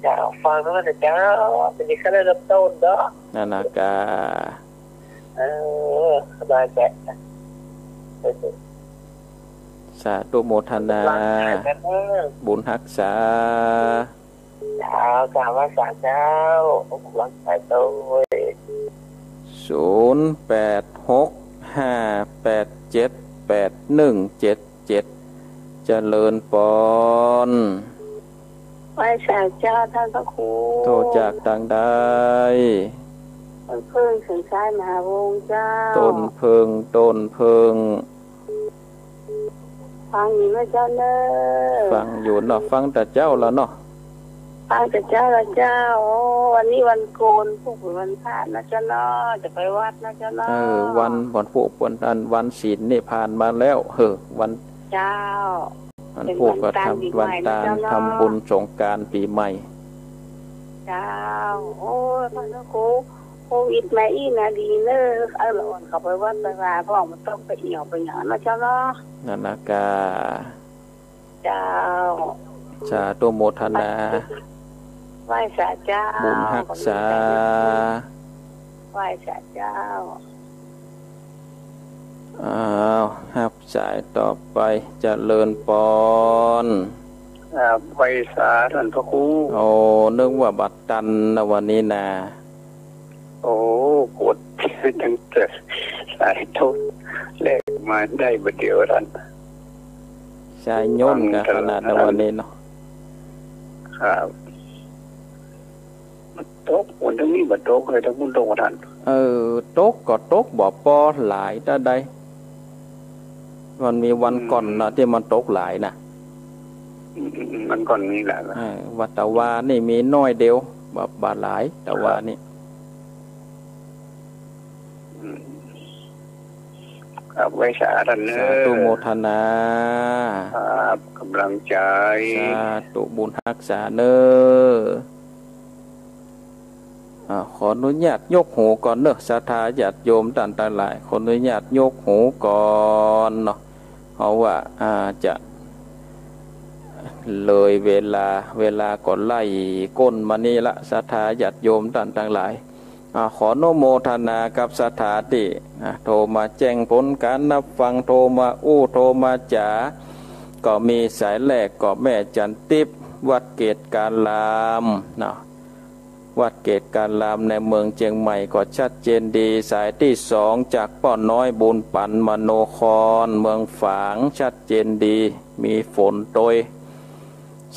จะฟังว่าเจ้าเป็นที่เขาได้รับต้นเนาะ นานากา สบายใจ สาธุโมทนา บุญรักษา เจ้ากล่าวว่าสาเจ้าผมรักษาตัว0865878177เจริญปอน ไหว้สาเจ้าท่านพระครู โทรจากทางใด เพิ่งถึงซ้ายมหาวงเจ้า ต้นเพิง ฟังอยู่นะเจ้าเนอะ ฟังอยู่เนาะฟังแต่เจ้าแล้วเนาะ ฟังแต่เจ้าละเจ้าวันนี้วันโกนพวกวันพระนะเจ้าเนาะจะไปวัดนะเจ้าเนาะ วันผูกวันศีลนี่ผ่านมาแล้ววัน เจ้า วันผูกก็ทำวันตาลทำบุญสงกรานต์ปีใหม่ เจ้าโอ้ยพระครูโควิดมาอีกนะดีเนอะหลอนเขาไปวัดไปว่าพ่อมันต้องไปเหี่ยวไปหยานะเจ้าเนาะ นานากา เจ้า สาธุโมทนา ไหว้สาเจ้า บุญรักษา ไหว้สาเจ้า ครับสายต่อไปเจริญปอน ไปสาท่านพระครู นึกว่าบัตรตันนะวันนี้นะ โอ้ปวดตั้งแต่สายโทษแรกมาได้บัดเดียวท่าน ชายย่นกันขนาดนะวันนี้เนาะ ครับโต๊ะวันทั้งนี้บัดโต๊ะเลยทั้งมุนโต๊ะท่าน โต๊ะก็โต๊ะบ่ปอหลายตาใดมันมีวันก่อนนะที่มันโต๊ะหลายนะ มันก่อนนี้แหละ วัดตะวานี่มีน้อยเดียวบาหลายตะวานี่ ค ครับไว้สาธุเนอ สาธุโมทนา ครับกำลังใจ สาธุบุญรักษาเนอขออนุญาตยกหูก่อนเนอะศรัทธาญาติโยมท่านทั้งหลายขออนุญาตยกหูก่อนเนาะเพราะว่าจะเลยเวลาก่อนไล่ก้นมานี่ละศรัทธาญาติโยมท่านทั้งหลายขอโนโมทนากับศรัทธาที่โทรมาแจ้งผลการนับฟังโทรมาโทรมาจ๋าก็มีสายแรกก็แม่จันทิพย์วัดเกตการรามเนาะวัดเกตการรามในเมืองเชียงใหม่ก็ชัดเจนดีสายที่สองจากป้อน้อยบุญปันมโนครเมืองฝางชัดเจนดีมีฝนโดย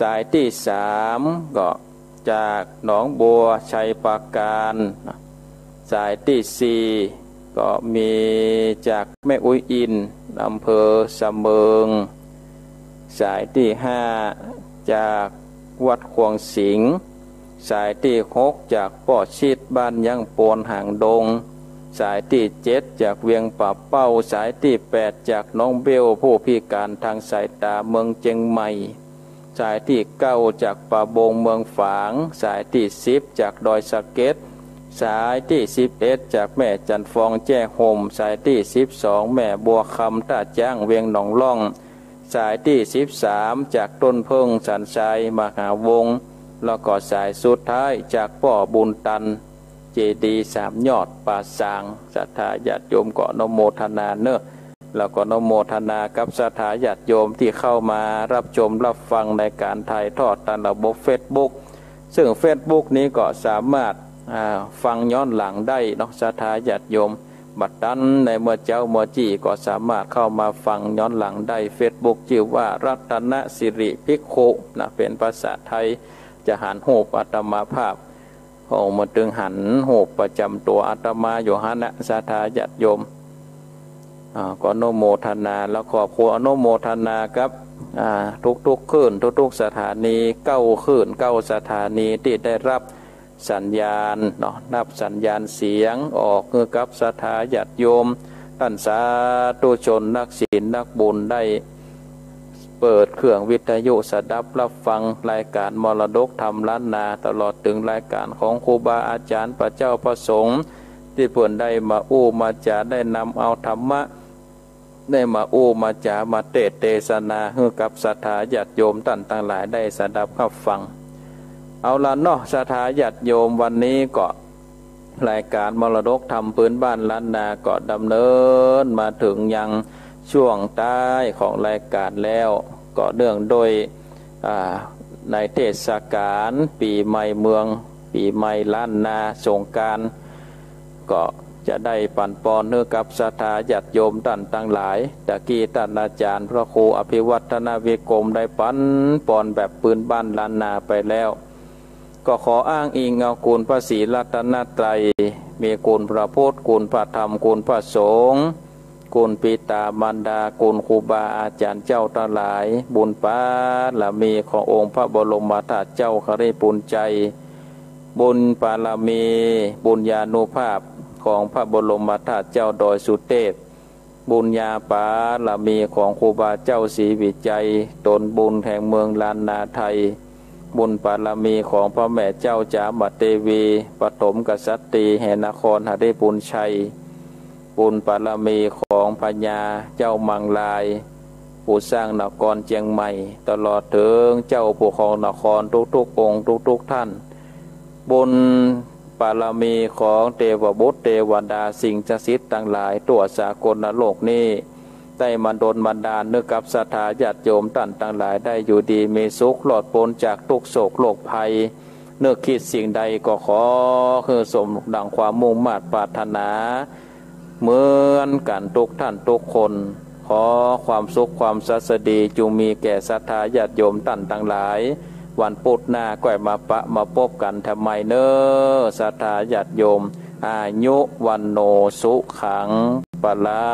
สายที่สามก็จากหนองบัวชัยปราการสายที่สี่ก็มีจากแม่อุ้ยอินอำเภอสะเมิงสายที่ห้าจากวัดควงสิงห์สายที่หกจากป่อชิดบ้านยังโปนห่างดงสายที่เจ็ดจากเวียงป่าเป้าสายที่แปดจากน้องเบลผู้พิการทางสายตาเมืองเชียงใหม่สายที่เก้าจากป่าบงเมืองฝางสายที่สิบจากดอยสะเก็ดสายที่11จากแม่จันฟองแจ้ห่มสายที่12แม่บัวคำท่าจ้างเวียงหนองล่องสายที่13จากต้นเพิงสันชัยมหาวงศ์แล้วก็สายสุดท้ายจากป่อบุญตันเจดีย์สามยอดป่าสางศรัทธาญาติโยมก็นโมทนาเนอะแล้วก็นโมทนากับศรัทธาญาติโยมที่เข้ามารับชมรับฟังในการถ่ายทอดทางระบบ Facebook ซึ่ง Facebook นี้ก็สามารถฟังย้อนหลังได้เนาะศรัทธาญาติโยมบัดนั้นในเมื่อเจ้าเมื่อจี้ก็สามารถเข้ามาฟังย้อนหลังได้ Facebook ชื่อว่ารัตนสิริภิกขุนะเป็นภาษาไทยจะหันโหบอาตมาภาพองค์มาตึงหันโหบประจำตัวอาตมาอยู่หันนะศรัทธาญาติโยมก็อนุโมทนาแล้วขอบคุณอนุโมทนาครับทุกคืนทุกสถานี9คืน9สถานีที่ได้รับสัญญาณเนาะนับสัญญาณเสียงออกคือกับศรัทธาญาติโยมท่านสาธุชนนักศีลนักบุญได้เปิดเครื่องวิทยุสดับรับฟังรายการมรดกธรรมล้านนาตลอดถึงรายการของครูบาอาจารย์พระเจ้าพระสงฆ์ที่เพิ่นได้มามาจาได้นำเอาธรรมะได้มามาจามาเทศนาให้กับศรัทธาญาติโยมท่านทั้งหลายได้สดับรับฟังเอาละเนาะศรัทธาญาติโยมวันนี้ก็รายการมรดกธรรมพื้นบ้านล้านนาก็ดำเนินมาถึงยังช่วงท้ายของรายการแล้วก็เนื่องโดยในเทศกาลปีใหม่เมืองปีใหม่ล้านนาสงกรานต์ก็จะได้ปั่นปอนเนื้อกับศรัทธาญาติโยมท่านทั้งหลายตะกี้ท่านอาจารย์พระครูอภิวัฒนาวิกรมได้ปั่นปอนแบบปืนบ้านล้านนาไปแล้วก็ขออ้างอิงเอาคุณพระศรีรัตนตรัยมีคุณพระพุทธคุณพระธรรมคุณพระสงฆ์คุณปิตามารดาคุณครูบาอาจารย์เจ้าทั้งหลายบุญปาละมีขององค์พระบรมธาตุเจ้าคริปุญใจบุญปาลามีบุญญาณุภาพของพระบรมธาตุเจ้าดอยสุเทพบุญญาปาละมีของครูบาเจ้าศรีวิจัยตนบุญแห่งเมืองล้านนาไทยบุญปาลามีของพระแม่เจ้าจามเทวีปฐมกษัตริย์แห่งนครหฤปุญชัยบุญปาลามีของพญาเจ้ามังลายผู้สร้างนครเชียงใหม่ตลอดถึงเจ้าผู้ครองนครทุกๆองค์ทุกท่านบุญปาลามีของเทวบุตรเทวดาสิ่งศักดิ์สิทธิ์ทั้งหลายตัวสากลโลกนี้ได้มาดลบันดาลนึกกับศรัทธาญาติโยมท่านทั้งหลายได้อยู่ดีมีสุขหลอดพ้นจากทุกโศกโรคภัยเนื้อคิดสิ่งใดก็ขอคือสมดังความมุ่งมา่ปรารถนาเหมือนกันทุกท่านทุกคนขอความสุขความสัสดีจงมีแก่ศรัทธาญาติโยมท่านทั้งหลายวันพุธหน้าก็มามาพบกันทำไมเนอศรัทธาญาติโยมอายุวันโนสุขังปะลา